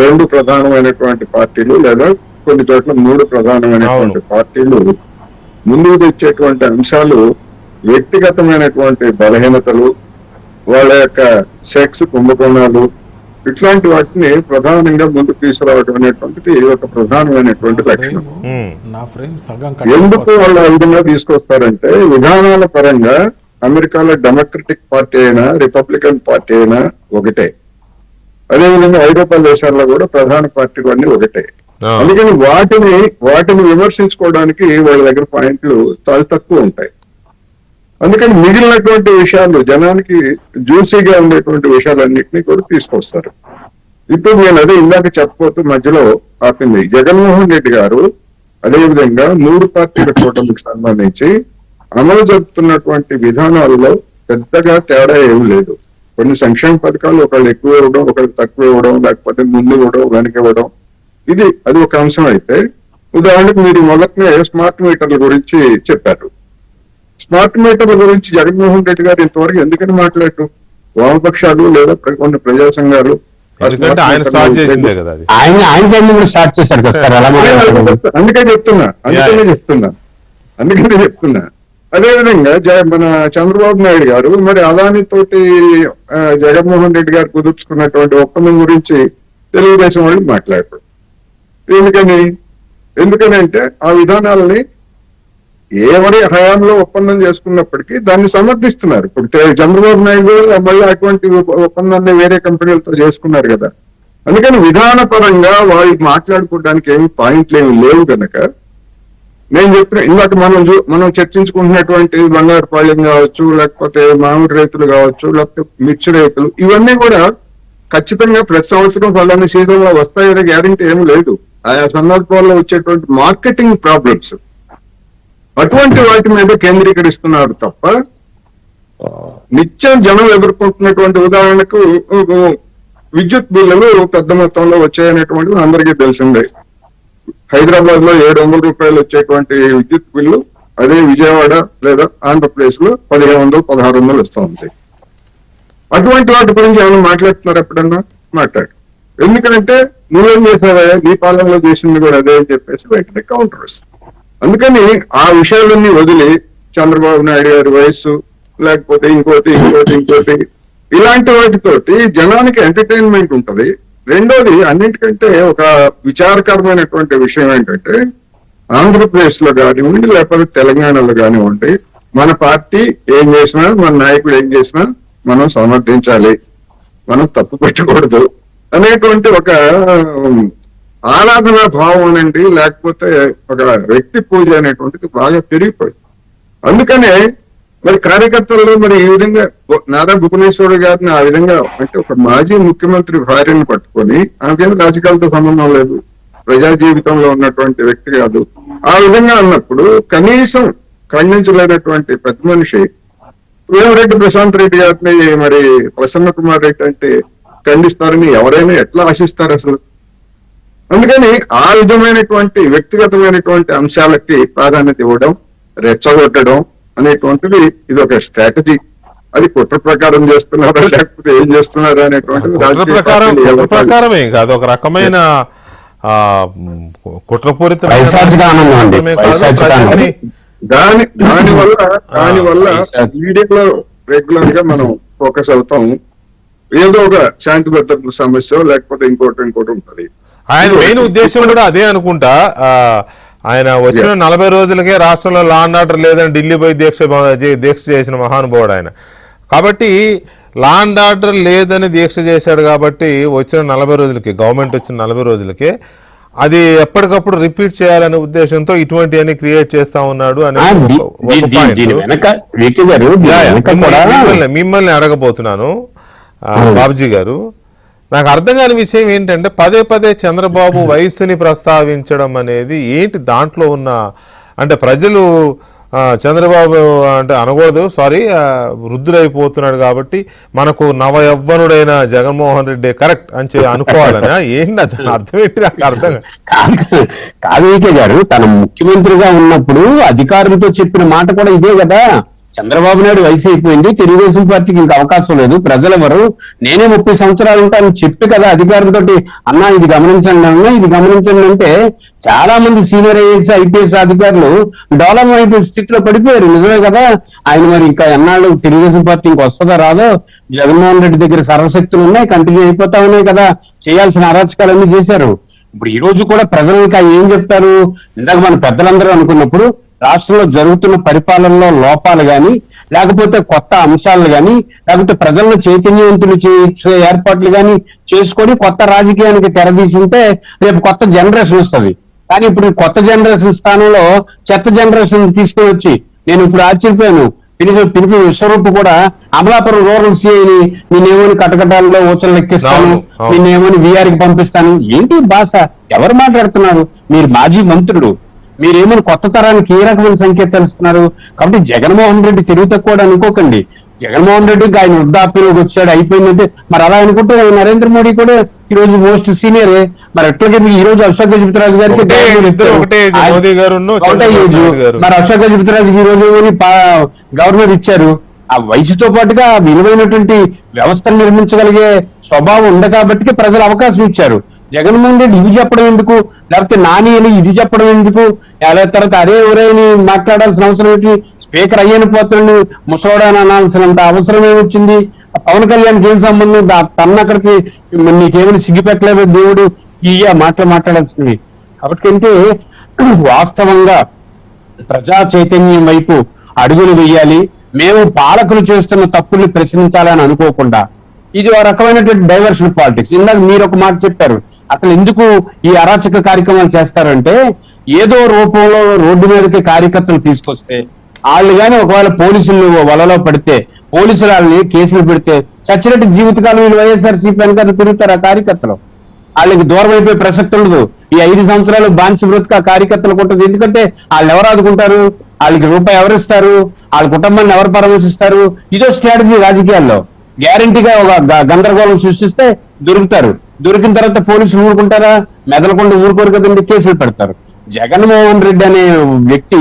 రెండు ప్రధానమైనటువంటి పార్టీలు లేదా కొన్ని చోట్ల మూడు ప్రధానమైనటువంటి పార్టీలు ముందుకు తెచ్చేటువంటి అంశాలు వ్యక్తిగతమైనటువంటి బలహీనతలు, వాళ్ళ యొక్క సెక్స్ కుంభకోణాలు, ఇట్లాంటి వాటిని ప్రధానంగా ముందుకు తీసుకురావడం అనేటువంటిది ఒక ప్రధానమైనటువంటి లక్షణం. ఎందుకు వాళ్ళు ఆ విధంగా తీసుకొస్తారంటే విధానాల పరంగా అమెరికాలో డెమోక్రటిక్ పార్టీ అయినా రిపబ్లికన్ పార్టీ అయినా ఒకటే, అదేవిధంగా ఐరోపా దేశాల్లో కూడా ప్రధాన పార్టీలు అన్ని ఒకటే. అందుకని వాటిని విమర్శించుకోవడానికి వాళ్ళ దగ్గర పాయింట్లు చాలా తక్కువ ఉంటాయి. అందుకని మిగిలినటువంటి విషయాలు జనానికి జ్యూసీగా ఉండేటువంటి విషయాలన్నింటినీ కూడా తీసుకొస్తారు. ఇప్పుడు నేను అదే ఇందాక చెప్పబోతూ మధ్యలో ఆపింది, జగన్మోహన్ రెడ్డి గారు అదేవిధంగా మూడు పార్టీల కూటమికి సంబంధించి అమలు జరుపుతున్నటువంటి విధానాల్లో పెద్దగా తేడా ఏమి లేదు. కొన్ని సంక్షేమ పథకాలు ఒకళ్ళు ఎక్కువ ఇవ్వడం, ఒకళ్ళు తక్కువ ఇవ్వడం, లేకపోతే ముందు ఇవ్వడం, వెనక ఇవ్వడం, అది ఒక అంశం అయితే, ఉదాహరణకు మీరు మొదటనే స్మార్ట్ మీటర్ల గురించి చెప్పారు. స్మార్ట్ మీటర్ల గురించి జగన్మోహన్ రెడ్డి గారు ఇంతవరకు ఎందుకని మాట్లాడారు? వామపక్షాలు లేదా కొన్ని ప్రజా సంఘాలు ఎందుకంటే ఆయన స్టార్ట్ చేసిందే కదా అది. ఆయన స్టార్ట్ చేశాడు కదా సార్. అలా అందుకనే చెప్తున్నా. అదేవిధంగా మన చంద్రబాబు నాయుడు గారు మరి అదాని తోటి జగన్మోహన్ రెడ్డి గారు కుదుర్చుకున్నటువంటి ఒప్పందం గురించి తెలుగుదేశం వాళ్ళు మాట్లాడారు. ఎందుకని అంటే ఆ విధానాలని ఎవరి హయాంలో ఒప్పందం చేసుకున్నప్పటికీ దాన్ని సమర్థిస్తున్నారు. ఇప్పుడు చంద్రబాబు నాయుడు మళ్ళీ అటువంటి ఒప్పందాన్ని వేరే కంపెనీలతో చేసుకున్నారు కదా. అందుకని విధానపరంగా వాళ్ళు మాట్లాడుకోవడానికి ఏమి పాయింట్లు ఏమి లేవు కనుక నేను చెప్పిన ఇందాక మనం చర్చించుకుంటున్నటువంటి బంగారుపాళ్యం కావచ్చు, లేకపోతే మామిడి రైతులు కావచ్చు, లేకపోతే మిర్చి రైతులు, ఇవన్నీ కూడా ఖచ్చితంగా ప్రతి సంవత్సరం ఫలానా సీజన్లో వస్తాయనే గ్యారంటీ ఏమి లేదు. ఆయా సందర్భాల్లో వచ్చేటువంటి మార్కెటింగ్ ప్రాబ్లమ్స్ అటువంటి వాటి మీద కేంద్రీకరిస్తున్నారు తప్ప నిత్యం జనం ఎదుర్కొంటున్నటువంటి, ఉదాహరణకు విద్యుత్ బిల్లులు పెద్ద మొత్తంలో వచ్చాయనేటువంటిది అందరికీ తెలిసిందే. హైదరాబాద్ లో 700 రూపాయలు వచ్చేటువంటి విద్యుత్ బిల్లు అదే విజయవాడ లేదా ఆంధ్రప్రదేశ్ లో 1500, 1600 వస్తూ ఉంది. అటువంటి వాటి గురించి ఏమైనా మాట్లాడుతున్నారు ఎప్పుడన్నా? మాట్లాడు. ఎందుకంటే నువ్వేం చేసావా, నీ పాలనలో చేసింది కూడా అదే అని చెప్పేసి వెంటనే కౌంటర్ వస్తుంది. అందుకని ఆ విషయాలన్నీ వదిలి చంద్రబాబు నాయుడు గారి వయస్సు, లేకపోతే ఇంకోటి ఇలాంటి వాటితోటి జనానికి ఎంటర్టైన్మెంట్ ఉంటది. రెండోది, అన్నింటికంటే ఒక విచారకరమైనటువంటి విషయం ఏంటంటే, ఆంధ్రప్రదేశ్ లో కానివ్వండి లేకపోతే తెలంగాణలో కానివ్వండి, మన పార్టీ ఏం చేసినా, మన నాయకుడు ఏం చేసినా మనం సమర్థించాలి, మనం తప్పు పెట్టకూడదు అనేటువంటి ఒక ఆరాధనా భావం అండి, లేకపోతే ఒక వ్యక్తి పూజ అనేటువంటిది బాగా పెరిగిపోయింది. అందుకనే మరి కార్యకర్తల్లో మరి ఈ విధంగా నారా భువనేశ్వర్ గారిని ఆ విధంగా, అంటే ఒక మాజీ ముఖ్యమంత్రి భార్యను పట్టుకొని, ఆమెకేం రాజకీయాలతో సంబంధం లేదు, ప్రజా జీవితంలో ఉన్నటువంటి వ్యక్తి కాదు, ఆ విధంగా అన్నప్పుడు కనీసం ఖండించలేనటువంటి పెద్ద మనిషి వేమిరెడ్డి ప్రశాంత్ రెడ్డి గారిని మరి ప్రసన్న కుమార్ రెడ్డి అంటే ఖండిస్తారని ఎవరైనా ఎట్లా ఆశిస్తారు అసలు? అందుకని ఆ విధమైనటువంటి వ్యక్తిగతమైనటువంటి అంశాలకి ప్రాధాన్యత ఇవ్వడం, రెచ్చగొట్టడం అనేటువంటిది ఇది ఒక స్ట్రాటజీ. అది కుట్ర ప్రకారం చేస్తున్నారా లేకపోతే ఏం చేస్తున్నారా అనేటువంటిది ప్రకారమే కాదు, ఒక రకమైన కుట్రపూరిత దానివల్ల మీడియాలో రెగ్యులర్ గా మనం ఫోకస్ అవుతాం. ఏదో ఒక శాంతి భద్రతల సమస్య లేకపోతే ఇంకోటి ఉంటది. ఆయన మెయిన్ ఉద్దేశం కూడా అదే అనుకుంటా. ఆయన వచ్చిన 40 రోజులకే రాష్ట్రంలో లా అండ్ ఆర్డర్ లేదని ఢిల్లీ పోయి దీక్ష చేసిన మహానుభావుడు ఆయన. కాబట్టి లా అండ్ ఆర్డర్ లేదని దీక్ష చేశాడు కాబట్టి వచ్చిన 40 రోజులకి, గవర్నమెంట్ వచ్చిన 40 రోజులకే అది ఎప్పటికప్పుడు రిపీట్ చేయాలనే ఉద్దేశంతో ఇటువంటివన్నీ క్రియేట్ చేస్తా ఉన్నాడు అనే మిమ్మల్ని అడగబోతున్నాను బాబుజీ గారు. నాకు అర్థం కాని విషయం ఏంటంటే పదే పదే చంద్రబాబు వయస్సుని ప్రస్తావించడం అనేది ఏంటి దాంట్లో ఉన్న, అంటే ప్రజలు చంద్రబాబు అంటే అనకూడదు, సారీ, వృద్ధుడైపోతున్నాడు కాబట్టి మనకు నవయవ్వనుడైన జగన్మోహన్ రెడ్డి కరెక్ట్ అని అనుకోవాలని ఏంటి అర్థం ఏంటి? నాకు అర్థం కాదు గారు. తన ముఖ్యమంత్రిగా ఉన్నప్పుడు అధికారులతో చెప్పిన మాట కూడా ఇదే కదా. చంద్రబాబు నాయుడు వయసు అయిపోయింది, తెలుగుదేశం పార్టీకి ఇంకా అవకాశం లేదు, ప్రజలెవరు, నేనే 30 సంవత్సరాలు ఉంటానని చెప్పి కదా అధికారులతో అన్నా ఇది గమనించండి అంటే చాలా మంది సీనియర్ ఐపీఎస్ అధికారులు డెవలప్మెంట్ స్థితిలో పడిపోయారు. నిజమే కదా. ఆయన మరి ఇంకా ఎన్నాళ్ళు తెలుగుదేశం పార్టీ ఇంకా వస్తుందా రాదో, జగన్మోహన్ రెడ్డి దగ్గర సర్వశక్తులు ఉన్నాయి, కంటిన్యూ అయిపోతా ఉన్నాయి కదా, చేయాల్సిన అరాచకాలన్నీ చేశారు. ఇప్పుడు ఈ రోజు కూడా ప్రజలకి ఏం చెప్తారు? ఇందాక మన పెద్దలందరూ అనుకున్నప్పుడు రాష్ట్రంలో జరుగుతున్న పరిపాలనలో లోపాలు గాని, లేకపోతే కొత్త అంశాలు గాని, లేకపోతే ప్రజలను చైతన్యవంతులు చేసే ఏర్పాట్లు గాని చేసుకొని కొత్త రాజకీయానికి తెరదీసింటే రేపు కొత్త జనరేషన్ వస్తుంది. కానీ ఇప్పుడు కొత్త జనరేషన్ స్థానంలో చెత్త జనరేషన్ తీసుకుని వచ్చి, నేను ఇప్పుడు ఆశ్చర్యపోయాను, పిలిపి విశ్వరూప్ కూడా అమలాపురం రూరల్ సిఐని నేనేమని కటకటాల్లో ఊచలు ఎక్కిస్తాను, నేనేమని వీఆర్కి పంపిస్తాను. ఏంటి భాష? ఎవరు మాట్లాడుతున్నారు? మీరు మాజీ మంత్రుడు, మీరేమో కొత్త తరానికి ఏ రకమైన సంకేతాలు ఇస్తున్నారు? కాబట్టి జగన్మోహన్ రెడ్డి తెలివి తక్కువ అనుకోకండి. జగన్మోహన్ రెడ్డికి ఆయన వృద్ధాప్యంలోకి వచ్చాడు అయిపోయిందంటే మరి అలా అనుకుంటే నరేంద్ర మోడీ కూడా ఈ రోజు మోస్ట్ సీనియరే. మరి అట్లాగే ఈ రోజు అశోక్ గజపతిరాజు గారికి ఒకటే ఇద్దరు ఒకటే ఏజ్, మోదీ గారును చంద్రబాబు నాయుడు గారు. మరి అశోక్ గజపతిరాజు ఈ రోజు గవర్నర్ ఇచ్చారు. ఆ వయసుతో పాటుగా విలువైనటువంటి వ్యవస్థను నిర్మించగలిగే స్వభావం ఉంది కాబట్టి ప్రజలు అవకాశం ఇచ్చారు. జగన్మోహన్ రెడ్డి ఇది చెప్పడం ఎందుకు, లేకపోతే నాని అని ఇది చెప్పడం ఎందుకు, తర్వాత అరే ఎవరైనా మాట్లాడాల్సిన అవసరం ఏంటి, స్పీకర్ అయ్యని పోతున్న ముసోడాని అనాల్సినంత అవసరం ఏమొచ్చింది, పవన్ కళ్యాణ్కి ఏం సంబంధం, తన అక్కడికి నీకేమైనా సిగ్గిపెట్టలేదు దేవుడు ఈ మాట్లాడాల్సినవి. కాబట్టి అంటే వాస్తవంగా ప్రజా చైతన్యం వైపు అడుగులు వేయాలి. మేము పాలకులు చేస్తున్న తప్పుల్ని ప్రశ్నించాలని అనుకోకుండా ఇది ఒక రకమైనటువంటి డైవర్షన్ పాలిటిక్స్. ఇందాక మీరు ఒక మాట చెప్పారు, అసలు ఎందుకు ఈ అరాచక కార్యక్రమాలు చేస్తారంటే ఏదో రూపంలో రోడ్డు మీదకి కార్యకర్తలు తీసుకొస్తే వాళ్ళు కానీ ఒకవేళ పోలీసులు వలలో పడితే పోలీసులు వాళ్ళని కేసులు పెడితే చచ్చినట్టు జీవితకాలం వీళ్ళు వైఎస్ఆర్సీపీ వెనకాల తిరుగుతారు. ఆ కార్యకర్తలు వాళ్ళకి దూరం అయిపోయే ప్రసక్తి ఉండదు. ఈ 5 సంవత్సరాలు బానిస బ్రతుకు ఆ కార్యకర్తలకు ఉంటుంది. ఎందుకంటే వాళ్ళు ఎవరు ఆదుకుంటారు, వాళ్ళకి రూపాయి ఎవరిస్తారు, వాళ్ళ కుటుంబాన్ని ఎవరు పరామర్శిస్తారు. ఇదో స్ట్రాటజీ రాజకీయాల్లో. గ్యారంటీగా ఒక గందరగోళం సృష్టిస్తే దొరుకుతారు. దొరికిన తర్వాత పోలీసులు ఊరుకుంటారా, మెదలకుండా ఊరుకోరు కదండి, కేసులు పెడతారు. జగన్మోహన్ రెడ్డి అనే వ్యక్తి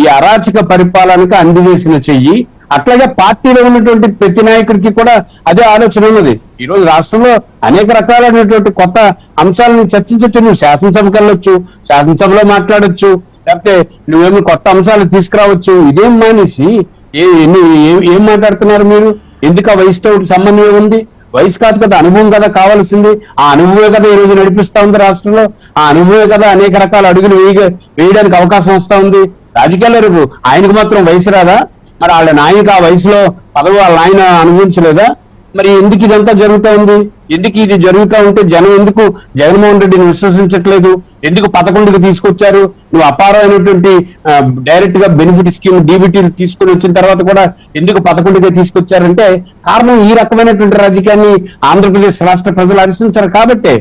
ఈ అరాచక పరిపాలనకు అందివేసిన చెయ్యి. అట్లాగే పార్టీలో ఉన్నటువంటి ప్రతి నాయకుడికి కూడా అదే ఆలోచన ఉన్నది. ఈ రోజు రాష్ట్రంలో అనేక రకాలైనటువంటి కొత్త అంశాలను చర్చించవచ్చు. నువ్వు శాసనసభకు వెళ్ళొచ్చు, శాసనసభలో మాట్లాడొచ్చు, లేకపోతే నువ్వేమి కొత్త అంశాలు తీసుకురావచ్చు. ఇదేం మానేసి ఏం మాట్లాడుతున్నారు మీరు? ఎందుకు ఆ వయసుతో సంబంధం ఏముంది? వయసు కాదు కదా, అనుభవం కదా కావాల్సింది. ఆ అనుభవే కదా ఈ రోజు నడిపిస్తా ఉంది రాష్ట్రంలో. ఆ అనుభవే కదా అనేక రకాల అడుగులు వేయడానికి అవకాశం వస్తా ఉంది. రాజకీయాల్లో రేపు ఆయనకు మాత్రం వయసు రాదా? మరి వాళ్ళ నాయకు ఆ వయసులో పదవి వాళ్ళ ఆయన అనుభవించలేదా? మరి ఎందుకు ఇదంతా జరుగుతూ ఉంది? ఎందుకు ఇది జరుగుతూ ఉంటే జనం ఎందుకు జగన్మోహన్ రెడ్డిని విశ్వసించట్లేదు? ఎందుకు 11కి తీసుకొచ్చారు? నువ్వు అపారమైనటువంటి డైరెక్ట్ గా బెనిఫిట్ స్కీమ్ డీబీటీలు తీసుకుని వచ్చిన తర్వాత కూడా ఎందుకు 11కే తీసుకొచ్చారంటే కారణం ఈ రకమైనటువంటి రాజకీయాన్ని ఆంధ్రప్రదేశ్ రాష్ట్ర ప్రజలు హర్షించారు కాబట్టే.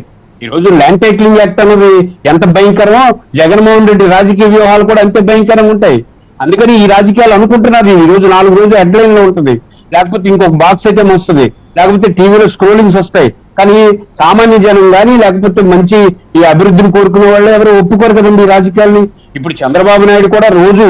ఈ రోజు ల్యాండ్ టైటిలింగ్ యాక్ట్ అనేది ఎంత భయంకరమో జగన్మోహన్ రెడ్డి రాజకీయ వ్యూహాలు కూడా అంతే భయంకరంగా ఉంటాయి. అందుకని ఈ రాజకీయాలు అనుకుంటున్నారు ఈ రోజు 4 రోజులు హెడ్లైన్ లో ఉంటుంది, లేకపోతే ఇంకొక బాక్స్ ఐటమ్ వస్తుంది, లేకపోతే టీవీలో స్క్రోలింగ్స్ వస్తాయి. కానీ సామాన్య జనం కానీ లేకపోతే మంచి ఈ అభివృద్ధిని కోరుకునే వాళ్ళు ఎవరు ఒప్పుకోరు కదండి ఈ రాజకీయాల్ని. ఇప్పుడు చంద్రబాబు నాయుడు కూడా రోజు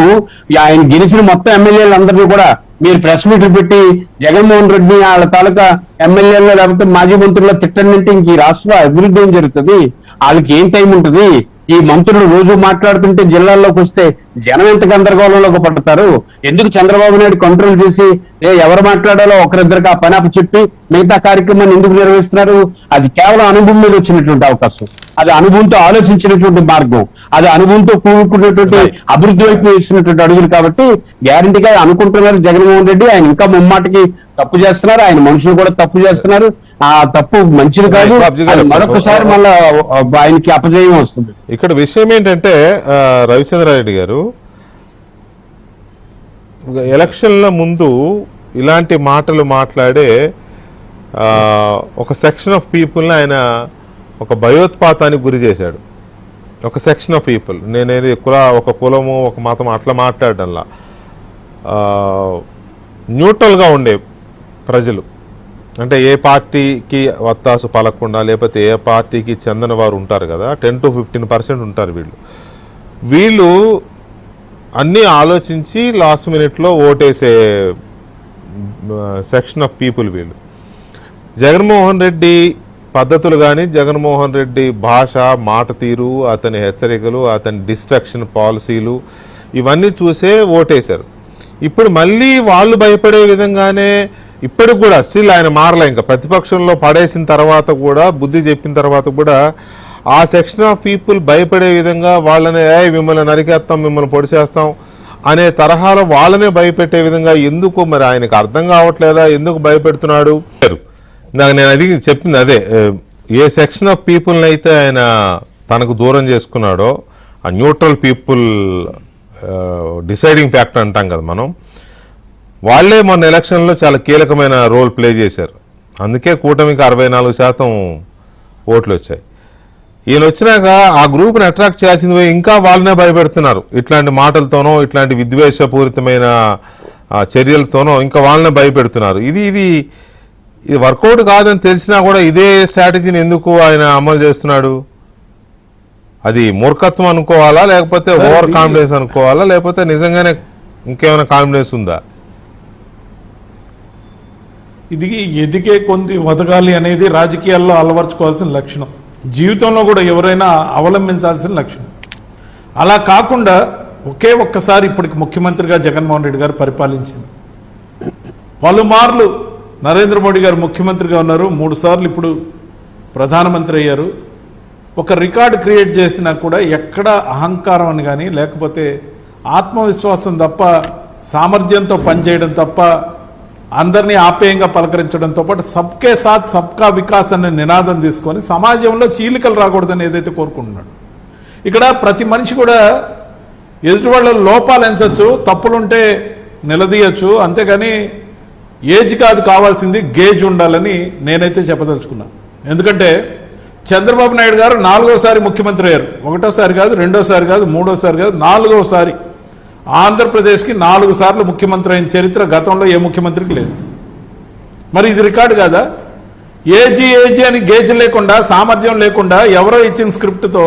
ఆయన గెలిచిన మొత్తం ఎమ్మెల్యేలందరినీ కూడా మీరు ప్రెస్ మీట్లు పెట్టి జగన్మోహన్ రెడ్డి వాళ్ళ తాలూకా ఎమ్మెల్యేలో లేకపోతే మాజీ మంత్రుల్లో తిట్టండి. ఇంక ఈ రాష్ట్రంలో అభివృద్ధి ఏం జరుగుతుంది? వాళ్ళకి ఏం టైం ఉంటుంది? ఈ మంత్రులు రోజు మాట్లాడుతుంటే జిల్లాల్లోకి వస్తే జనం ఎంత గందరగోళంలోకి పడతారు? ఎందుకు చంద్రబాబు నాయుడు కంట్రోల్ చేసి ఎవరు మాట్లాడాలో ఒకరిద్దరికి ఆ పని చెప్పి మిగతా కార్యక్రమాన్ని ఎందుకు నిర్వహిస్తున్నారు? అది కేవలం అనుభవం మీద వచ్చినటువంటి అవకాశం, అది అనుభవంతో ఆలోచించినటువంటి మార్గం, అది అనుభవంతో కూడుకున్నటువంటి అభివృద్ధి వైపు వేసినటువంటి అడుగులు. కాబట్టి గ్యారంటీగా అనుకుంటున్నారు జగన్మోహన్ రెడ్డి. ఆయన ఇంకా ముమ్మాటికి తప్పు చేస్తున్నారు, ఆయన మనుషులు కూడా తప్పు చేస్తున్నారు. ఆ తప్పు మంచిది కాదు, మరొకసారి మళ్ళా ఆయనకి అపజయం వస్తుంది. ఇక్కడ విషయం ఏంటంటే రవిచంద్రారెడ్డి గారు ఎలక్షన్ల ముందు ఇలాంటి మాటలు మాట్లాడే ఒక సెక్షన్ ఆఫ్ పీపుల్ని ఆయన ఒక భయోత్పాతానికి గురి చేశాడు. ఒక సెక్షన్ ఆఫ్ పీపుల్, నేనేది ఒక కులము ఒక మతం అట్లా మాట్లాడడంలా న్యూట్రల్గా ఉండే ప్రజలు, అంటే ఏ పార్టీకి వత్తాసు పలకుండా లేకపోతే ఏ పార్టీకి చెందిన వారు ఉంటారు కదా, 10 to 15% ఉంటారు. వీళ్ళు అన్నీ ఆలోచించి లాస్ట్ మినిట్లో ఓటేసే సెక్షన్ ఆఫ్ పీపుల్ వీళ్ళు. జగన్మోహన్ రెడ్డి పద్ధతులు కానీ, జగన్మోహన్ రెడ్డి భాష, మాట తీరు, అతని హెచ్చరికలు, అతని డిస్ట్రక్షన్ పాలసీలు ఇవన్నీ చూసే ఓటేశారు. ఇప్పుడు మళ్ళీ వాళ్ళు భయపడే విధంగానే ఇప్పటికి కూడా స్టిల్ ఆయన మారలే. ఇంకా ప్రతిపక్షంలో పడేసిన తర్వాత కూడా, బుద్ధి చెప్పిన తర్వాత కూడా ఆ సెక్షన్ ఆఫ్ పీపుల్ భయపడే విధంగా వాళ్ళనే మిమ్మల్ని నరికేస్తాం, మిమ్మల్ని పొడిచేస్తాం అనే తరహాలో వాళ్ళనే భయపెట్టే విధంగా ఎందుకు మరి ఆయనకు అర్థం కావట్లేదా? ఎందుకు భయపెడుతున్నాడు? నేను అది చెప్పింది అదే. ఏ సెక్షన్ ఆఫ్ పీపుల్ని అయితే ఆయన తనకు దూరం చేసుకున్నాడో, ఆ న్యూట్రల్ పీపుల్ డిసైడింగ్ ఫ్యాక్టర్ అంటాం కదా మనం, వాళ్లే మొన్న ఎలక్షన్లో చాలా కీలకమైన రోల్ ప్లే చేశారు. అందుకే కూటమికి 64% ఓట్లు వచ్చాయి. ఈయన వచ్చినాక ఆ గ్రూప్ని అట్రాక్ట్ చేయాల్సింది పోయి ఇంకా వాళ్ళనే భయపెడుతున్నారు ఇట్లాంటి మాటలతోనో, ఇట్లాంటి విద్వేషపూరితమైన చర్యలతోనో ఇంకా వాళ్ళని భయపెడుతున్నారు. ఇది వర్కౌట్ కాదని తెలిసినా కూడా ఇదే స్ట్రాటజీని ఎందుకు ఆయన అమలు చేస్తున్నాడు? అది మూర్ఖత్వం అనుకోవాలా, లేకపోతే ఓవర్ కాన్ఫిడెన్స్ అనుకోవాలా, లేకపోతే నిజంగానే ఇంకేమైనా కాన్ఫిడెన్స్ ఉందా? ఇది ఎదిగే కొంది వదగాలి అనేది రాజకీయాల్లో అలవర్చుకోవాల్సిన లక్షణం, జీవితంలో కూడా ఎవరైనా అవలంబించాల్సిన లక్షణం. అలా కాకుండా ఒక్కసారి ఇప్పటికి ముఖ్యమంత్రిగా జగన్మోహన్ రెడ్డి గారు పరిపాలించింది. పలుమార్లు నరేంద్ర మోడీ గారు ముఖ్యమంత్రిగా ఉన్నారు, 3 సార్లు ఇప్పుడు ప్రధానమంత్రి అయ్యారు. ఒక రికార్డు క్రియేట్ చేసినా కూడా ఎక్కడ అహంకారం అని కానీ, లేకపోతే ఆత్మవిశ్వాసం తప్ప, సామర్థ్యంతో పనిచేయడం తప్ప, అందరినీ ఆప్యాయంగా పలకరించడంతో పాటు సబ్కే సాత్ సబ్కా వికాస్ అనే నినాదం తీసుకొని సమాజంలో చీలికలు రాకూడదని ఏదైతే కోరుకుంటున్నాడు. ఇక్కడ ప్రతి మనిషి కూడా ఎదుటి వాళ్ళ లోపాలు ఎంచచ్చు, తప్పులుంటే నిలదీయచ్చు, అంతేగాని ఏజ్ కాదు కావాల్సింది గేజ్ ఉండాలని నేనైతే చెప్పదలుచుకున్నాను. ఎందుకంటే చంద్రబాబు నాయుడు గారు 4వసారి ముఖ్యమంత్రి అయ్యారు. 1వసారి కాదు, 2వసారి కాదు, 3వసారి కాదు, 4వసారి ఆంధ్రప్రదేశ్కి 4 సార్లు ముఖ్యమంత్రి అయిన చరిత్ర గతంలో ఏ ముఖ్యమంత్రికి లేదు. మరి ఇది రికార్డు కాదా? ఏజీ అని గేజ్ లేకుండా, సామర్థ్యం లేకుండా, ఎవరో ఇచ్చిన స్క్రిప్ట్తో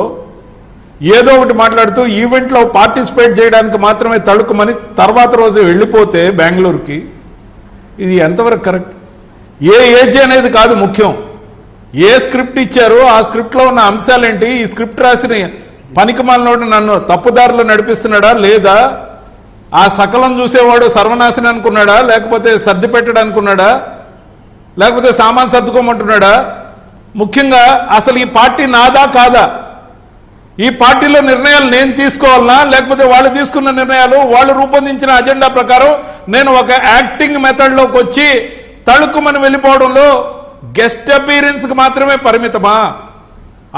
ఏదో ఒకటి మాట్లాడుతూ ఈవెంట్లో పార్టిసిపేట్ చేయడానికి మాత్రమే తడుకుమని తర్వాత రోజు వెళ్ళిపోతే బెంగళూరుకి, ఇది ఎంతవరకు కరెక్ట్? ఏ ఏజీ అనేది కాదు ముఖ్యం, ఏ స్క్రిప్ట్ ఇచ్చారో ఆ స్క్రిప్ట్లో ఉన్న అంశాలేంటి, ఈ స్క్రిప్ట్ రాసిన పనికిమాలినోడు నన్ను తప్పుదారిలో నడిపిస్తున్నాడా లేదా, ఆ సకలం చూసేవాడు సర్వనాశనం అనుకున్నాడా, లేకపోతే సర్ది పెట్టడానికి ఉన్నాడా, లేకపోతే సామాన్ సర్దుకోమంటున్నాడా? ముఖ్యంగా అసలు ఈ పార్టీ నాదా కాదా, ఈ పార్టీలో నిర్ణయాలు నేను తీసుకోవాలనా, లేకపోతే వాళ్ళు తీసుకున్న నిర్ణయాలు, వాళ్ళు రూపొందించిన అజెండా ప్రకారం నేను ఒక యాక్టింగ్ మెథడ్లోకి వచ్చి తళుక్కుమని వెళ్ళిపోవడంలో గెస్ట్ అపీరెన్స్కి మాత్రమే పరిమితమా?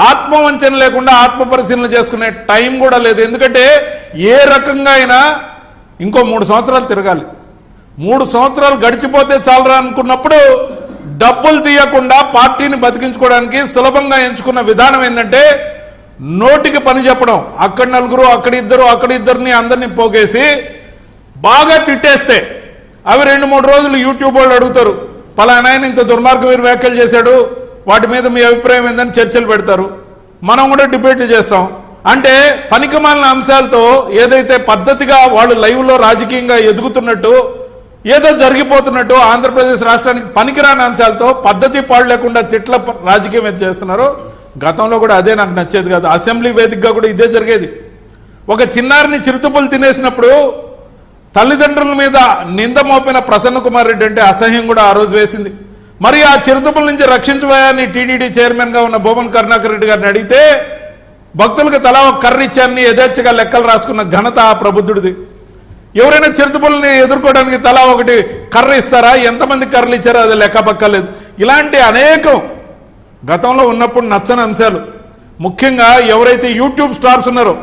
ఆత్మవంచన లేకుండా ఆత్మ పరిశీలన చేసుకునే టైం కూడా లేదు. ఎందుకంటే ఏ రకంగా అయినా ఇంకో 3 సంవత్సరాలు తిరగాలి. 3 సంవత్సరాలు గడిచిపోతే చాలరా అనుకున్నప్పుడు డబ్బులు తీయకుండా పార్టీని బతికించుకోవడానికి సులభంగా ఎంచుకున్న విధానం ఏంటంటే నోటికి పని చెప్పడం. అక్కడ 4, అక్కడ ఇద్దరిని అందరినీ పోగేసి బాగా తిట్టేస్తే అవి 2-3 రోజులు యూట్యూబ్ వాళ్ళు అడుగుతారు, పలానా ఆయన ఇంత దుర్మార్గమైన వ్యాఖ్యలు చేశాడు, వాటి మీద మీ అభిప్రాయం ఏందని చర్చలు పెడతారు, మనం కూడా డిబేట్లు చేస్తాం. అంటే పనికిమాలిన అంశాలతో ఏదైతే పద్ధతిగా వాళ్ళు లైవ్లో రాజకీయంగా ఎదుగుతున్నట్టు, ఏదో జరిగిపోతున్నట్టు ఆంధ్రప్రదేశ్ రాష్ట్రానికి పనికిరాని అంశాలతో పద్ధతి పాడు లేకుండా తిట్ల రాజకీయం ఏది చేస్తున్నారో, గతంలో కూడా అదే నాకు నచ్చేది కాదు. అసెంబ్లీ వేదికగా కూడా ఇదే జరిగేది. ఒక చిన్నారిని చిరుతపులు తినేసినప్పుడు తల్లిదండ్రుల మీద నింద మోపిన ప్రసన్న కుమార్ రెడ్డి అంటే అసహ్యం కూడా ఆ రోజు వేసింది. మరి ఆ చిరుతపుల నుంచి రక్షించబోయాని టీటీడీ చైర్మన్గా ఉన్న భూమన్ కరుణాకర్ రెడ్డి గారిని అడిగితే భక్తులకు తలా ఒక కర్ర ఇచ్చారని యథేచ్ఛగా లెక్కలు రాసుకున్న ఘనత ఆ ప్రబుద్ధుడిది. ఎవరైనా చిరుతపుల్ని ఎదుర్కోవడానికి తలా ఒకటి కర్ర ఇస్తారా? ఎంతమంది కర్రలు ఇచ్చారో అది లెక్క పక్కలేదు. ఇలాంటి అనేకం గతంలో ఉన్నప్పుడు నచ్చని అంశాలు, ముఖ్యంగా ఎవరైతే యూట్యూబ్ స్టార్స్ ఉన్నారో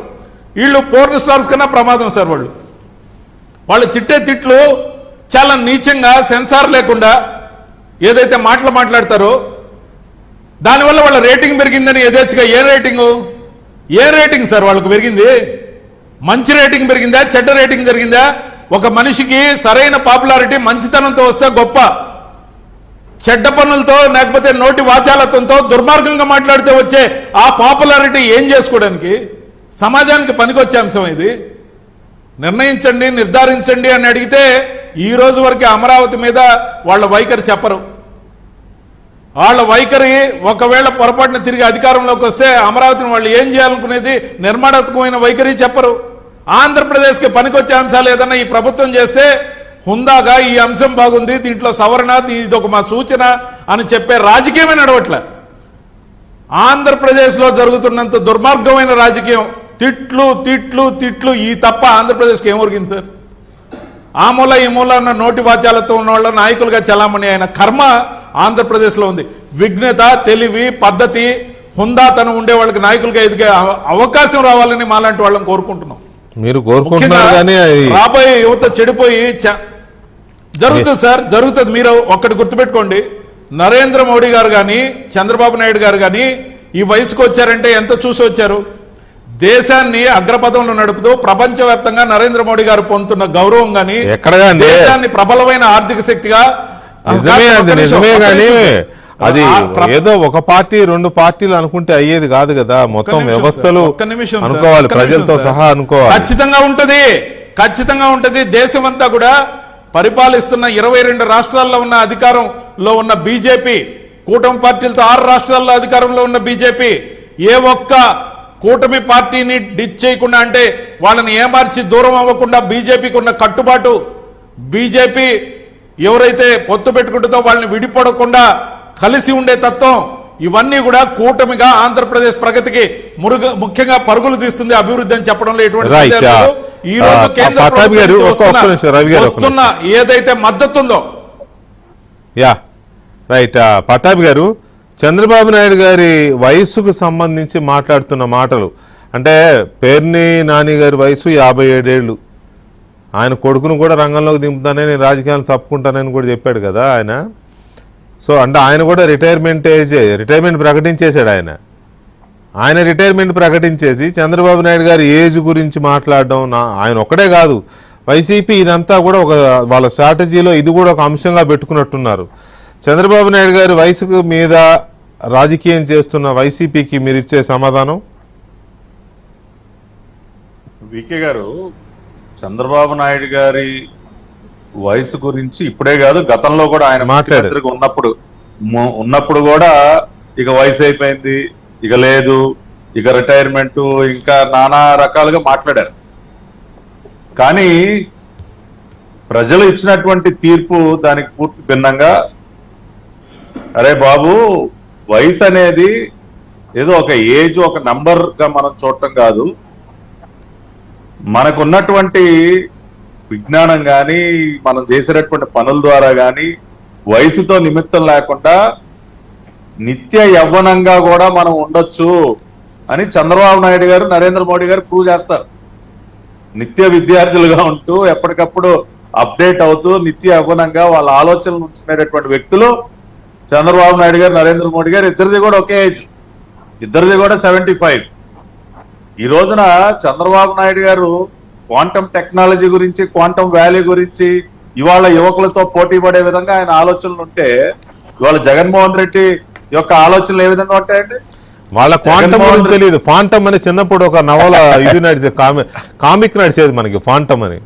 వీళ్ళు పోర్న్ స్టార్స్ కన్నా ప్రమాదం సార్. వాళ్ళు తిట్టే తిట్లు చాలా నీచంగా, సెన్సార్ లేకుండా ఏదైతే మాట్లాడతారో దానివల్ల వాళ్ళ రేటింగ్ పెరిగిందని యథేచ్ఛగా. ఏ రేటింగ్ సార్ వాళ్ళకు పెరిగింది? మంచి రేటింగ్ పెరిగిందా, చెడ్డ రేటింగ్ జరిగిందా? ఒక మనిషికి సరైన పాపులారిటీ మంచితనంతో వస్తే గొప్ప, చెడ్డ పనులతో లేకపోతే నోటి వాచాలతంతో దుర్మార్గంగా మాట్లాడితే వచ్చే ఆ పాపులారిటీ ఏం చేసుకోవడానికి? సమాజానికి పనికొచ్చే అంశం ఇది. నిర్ణయించండి, నిర్ధారించండి అని అడిగితే ఈ రోజు వరకు అమరావతి మీద వాళ్ళ వైఖరి చెప్పరు. వాళ్ళ వైఖరి ఒకవేళ పొరపాటున తిరిగి అధికారంలోకి వస్తే అమరావతిని వాళ్ళు ఏం చేయాలనుకునేది నిర్మాణాత్మకమైన వైఖరి చెప్పరు. ఆంధ్రప్రదేశ్కి పనికొచ్చే అంశాలు ఏదన్నా ఈ ప్రభుత్వం చేస్తే హుందాగా ఈ అంశం బాగుంది, దీంట్లో సవరణ, ఇదొక మా సూచన అని చెప్పే రాజకీయమే నడవట్లే. ఆంధ్రప్రదేశ్లో జరుగుతున్నంత దుర్మార్గమైన రాజకీయం, తిట్లు ఈ తప్ప ఆంధ్రప్రదేశ్కి ఏం ఒరిగింది సార్? ఆ మూల ఈ మూల ఉన్న నోటి వాచాలతో ఉన్న వాళ్ళ నాయకులుగా చలామణి అయిన కర్మ ఆంధ్రప్రదేశ్లో ఉంది. విఘ్నత, తెలివి, పద్ధతి, హుందాతనం ఉండే వాళ్ళకి నాయకులుగా ఎదిగే అవకాశం రావాలని మాలాంటి వాళ్ళని కోరుకుంటున్నాం. మీరు కోరుకుంటున్నారు కానీ రాబోయే యువత చెడిపోయి జరుగుతుంది సార్, జరుగుతుంది. మీరు ఒక్కటి గుర్తుపెట్టుకోండి, నరేంద్ర మోడీ గారు కానీ చంద్రబాబు నాయుడు గారు కానీ ఈ వయసుకు వచ్చారంటే ఎంత చూసి వచ్చారు? దేశాన్ని అగ్రపథంలో నడుపుతూ ప్రపంచవ్యాప్తంగా నరేంద్ర మోడీ గారు పొందుతున్న గౌరవం గాని, ఎక్కడగా అండి? దేశాన్ని ప్రబలమైన ఆర్థిక శక్తిగా నిజమే, అది నిజమే కానీ అది ఏదో ఒక పార్టీ రెండు పార్టీలు అనుకుంటే అయ్యేది కాదు కదా. మొత్తం వ్యవస్థలు అనుకోవాలి, ప్రజలతో సహా అనుకోవాలి. ఖచ్చితంగా ఉంటది. దేశం అంతా కూడా పరిపాలిస్తున్న 22 రాష్ట్రాల్లో ఉన్న అధికారంలో ఉన్న బీజేపీ, కూటమి పార్టీలతో 6 రాష్ట్రాల్లో అధికారంలో ఉన్న బీజేపీ ఏ ఒక్క కూటమి పార్టీని డిచ్ చేయకుండా, అంటే వాళ్ళని ఏమార్చి దూరం అవ్వకుండా బీజేపీకి ఉన్న కట్టుబాటు, బీజేపీ ఎవరైతే పొత్తు పెట్టుకుంటుందో వాళ్ళని విడిపడకుండా కలిసి ఉండే తత్వం, ఇవన్నీ కూడా కూటమిగా ఆంధ్రప్రదేశ్ ప్రగతికి ముఖ్యంగా పరుగులు తీస్తుంది, అభివృద్ధి అని చెప్పడంలో ఎటువంటి సందేహం లేదు. ఈ రోజు కేంద్ర వస్తున్న ఏదైతే మద్దతు ఉందో. రైట్. పట్టాభి గారు, చంద్రబాబు నాయుడు గారి వయస్సుకు సంబంధించి మాట్లాడుతున్న మాటలు, అంటే పేర్ని నాని గారి వయసు 57 ఏళ్ళు, ఆయన కొడుకును కూడా రంగంలోకి దింపుతానని, రాజకీయాలు తప్పుకుంటానని కూడా చెప్పాడు కదా ఆయన. సో అంటే ఆయన కూడా రిటైర్మెంట్ ప్రకటించేశాడు. ఆయన రిటైర్మెంట్ ప్రకటించేసి చంద్రబాబు నాయుడు గారి ఏజ్ గురించి మాట్లాడడం, ఆయన ఒక్కడే కాదు, వైసీపీ ఇదంతా కూడా ఒక వాళ్ళ స్ట్రాటజీలో ఇది కూడా ఒక అంశంగా పెట్టుకున్నట్టున్నారు. చంద్రబాబు నాయుడు గారి వయసుకు మీద రాజకీయం చేస్తున్న వైసీపీకి మీరు ఇచ్చే సమాధానం? వికే గారు, చంద్రబాబు నాయుడు గారి వయసు గురించి ఇప్పుడే కాదు, గతంలో కూడా ఆయన ముఖ్యమంత్రిగా ఉన్నప్పుడు కూడా ఇక వయసు అయిపోయింది, ఇక లేదు, ఇక రిటైర్మెంట్, ఇంకా నానా రకాలుగా మాట్లాడారు. కానీ ప్రజలు ఇచ్చినటువంటి తీర్పు దానికి పూర్తి భిన్నంగా, అరే బాబు, వయసు అనేది ఏదో ఒక ఏజ్, ఒక నంబర్ గా మనం చూడటం కాదు, మనకున్నటువంటి విజ్ఞానం కానీ మనం చేసేటటువంటి పనుల ద్వారా కానీ వయసుతో నిమిత్తం లేకుండా నిత్య యవ్వనంగా కూడా మనం ఉండొచ్చు అని చంద్రబాబు నాయుడు గారు, నరేంద్ర మోడీ గారు ప్రూవ్ చేస్తారు. నిత్య విద్యార్థులుగా ఉంటూ ఎప్పటికప్పుడు అప్డేట్ అవుతూ నిత్య యవ్వనంగా వాళ్ళ ఆలోచనలు ఉంచుకునేటటువంటి వ్యక్తులు చంద్రబాబు నాయుడు గారు, నరేంద్ర మోడీ గారు. ఇద్దరిది కూడా ఒకే ఏజ్, ఇద్దరిది కూడా 75. ఈ రోజున చంద్రబాబు నాయుడు గారు క్వాంటమ్ టెక్నాలజీ గురించి, క్వాంటమ్ వ్యాలీ గురించి ఇవాళ యువకులతో పోటీ పడే విధంగా ఆయన ఆలోచనలు ఉంటే, ఇవాళ జగన్మోహన్ రెడ్డి యొక్క ఆలోచనలు ఏ విధంగా ఉంటాయండి? వాళ్ళ క్వాంటమ్ గురించి తెలియదు. ఫాంటమ్ అని చిన్నప్పుడు ఒక నవల ఇది నడిచేది, కామిక్ నడిచేది మనకి, ఫాంటమ్ అని.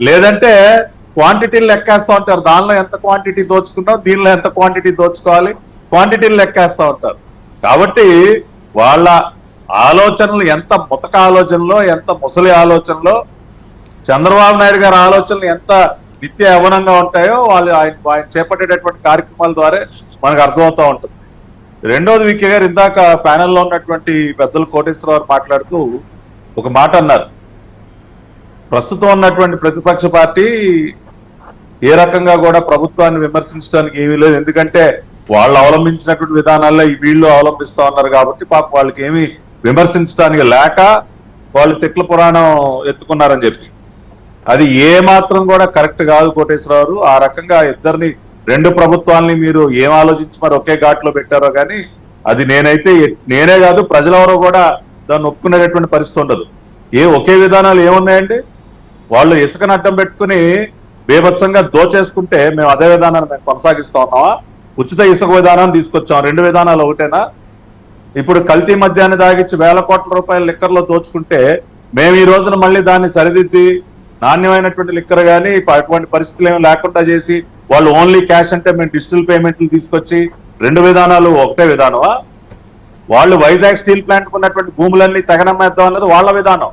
లేదంటే క్వాంటిటీలు లెక్కేస్తా ఉంటారు, దానిలో ఎంత క్వాంటిటీ దోచుకున్నాం, దీనిలో ఎంత క్వాంటిటీ దోచుకోవాలి, క్వాంటిటీలు లెక్కేస్తా ఉంటారు. కాబట్టి వాళ్ళ ఆలోచనలు ఎంత ముతక ఆలోచనలో, ఎంత ముసలి ఆలోచనలో, చంద్రబాబు నాయుడు గారి ఆలోచనలు ఎంత నిత్య యవనంగా ఉంటాయో ఆయన చేపట్టేటటువంటి కార్యక్రమాల ద్వారా మనకు అర్థమవుతూ ఉంటుంది. రెండోది, వికే గారు ఇందాక ప్యానెల్లో ఉన్నటువంటి పెద్దలు కోటేశ్వరరావు మాట్లాడుతూ ఒక మాట అన్నారు, ప్రస్తుతం ఉన్నటువంటి ప్రతిపక్ష పార్టీ ఏ రకంగా కూడా ప్రభుత్వాన్ని విమర్శించడానికి ఏమీ లేదు, ఎందుకంటే వాళ్ళు అవలంబించినటువంటి విధానాల్లో ఈ వీళ్ళు అవలంబిస్తా ఉన్నారు కాబట్టి పాప వాళ్ళకి ఏమీ విమర్శించడానికి లేక వాళ్ళు తిట్ల పురాణం ఎత్తుకున్నారని చెప్పి. అది ఏ మాత్రం కూడా కరెక్ట్ కాదు కోటేశ్వరరావు. ఆ రకంగా ఇద్దరిని, రెండు ప్రభుత్వాలని మీరు ఏం ఆలోచించి మరి ఒకే ఘాట్లో పెట్టారో కానీ అది నేనే కాదు, ప్రజలెవరో కూడా దాన్ని ఒప్పుకునేటటువంటి పరిస్థితి ఉండదు. ఒకే విధానాలు ఏమున్నాయండి? వాళ్ళు ఇసుకను అడ్డం పెట్టుకుని బేభత్సంగా దోచేసుకుంటే మేము అదే విధానాన్ని మేము కొనసాగిస్తా ఉన్నామా? ఉచిత ఇసుక విధానాన్ని తీసుకొచ్చాం, రెండు విధానాలు ఒకటేనా? ఇప్పుడు కల్తీ మద్యాన్ని దాగిచ్చి వేల కోట్ల రూపాయల లిక్కర్లో దోచుకుంటే మేము ఈ రోజున మళ్ళీ దాన్ని సరిదిద్ది నాణ్యమైనటువంటి లిక్కర్ కానీ అటువంటి పరిస్థితులు ఏమి లేకుండా చేసి వాళ్ళు ఓన్లీ క్యాష్ అంటే మేము డిజిటల్ పేమెంట్లు తీసుకొచ్చి రెండు విధానాలు ఒకటే విధానమా? వాళ్ళు వైజాగ్ స్టీల్ ప్లాంట్ ఉన్నటువంటి భూములన్నీ తెగనమ్మేద్దాం అన్నది వాళ్ళ విధానం.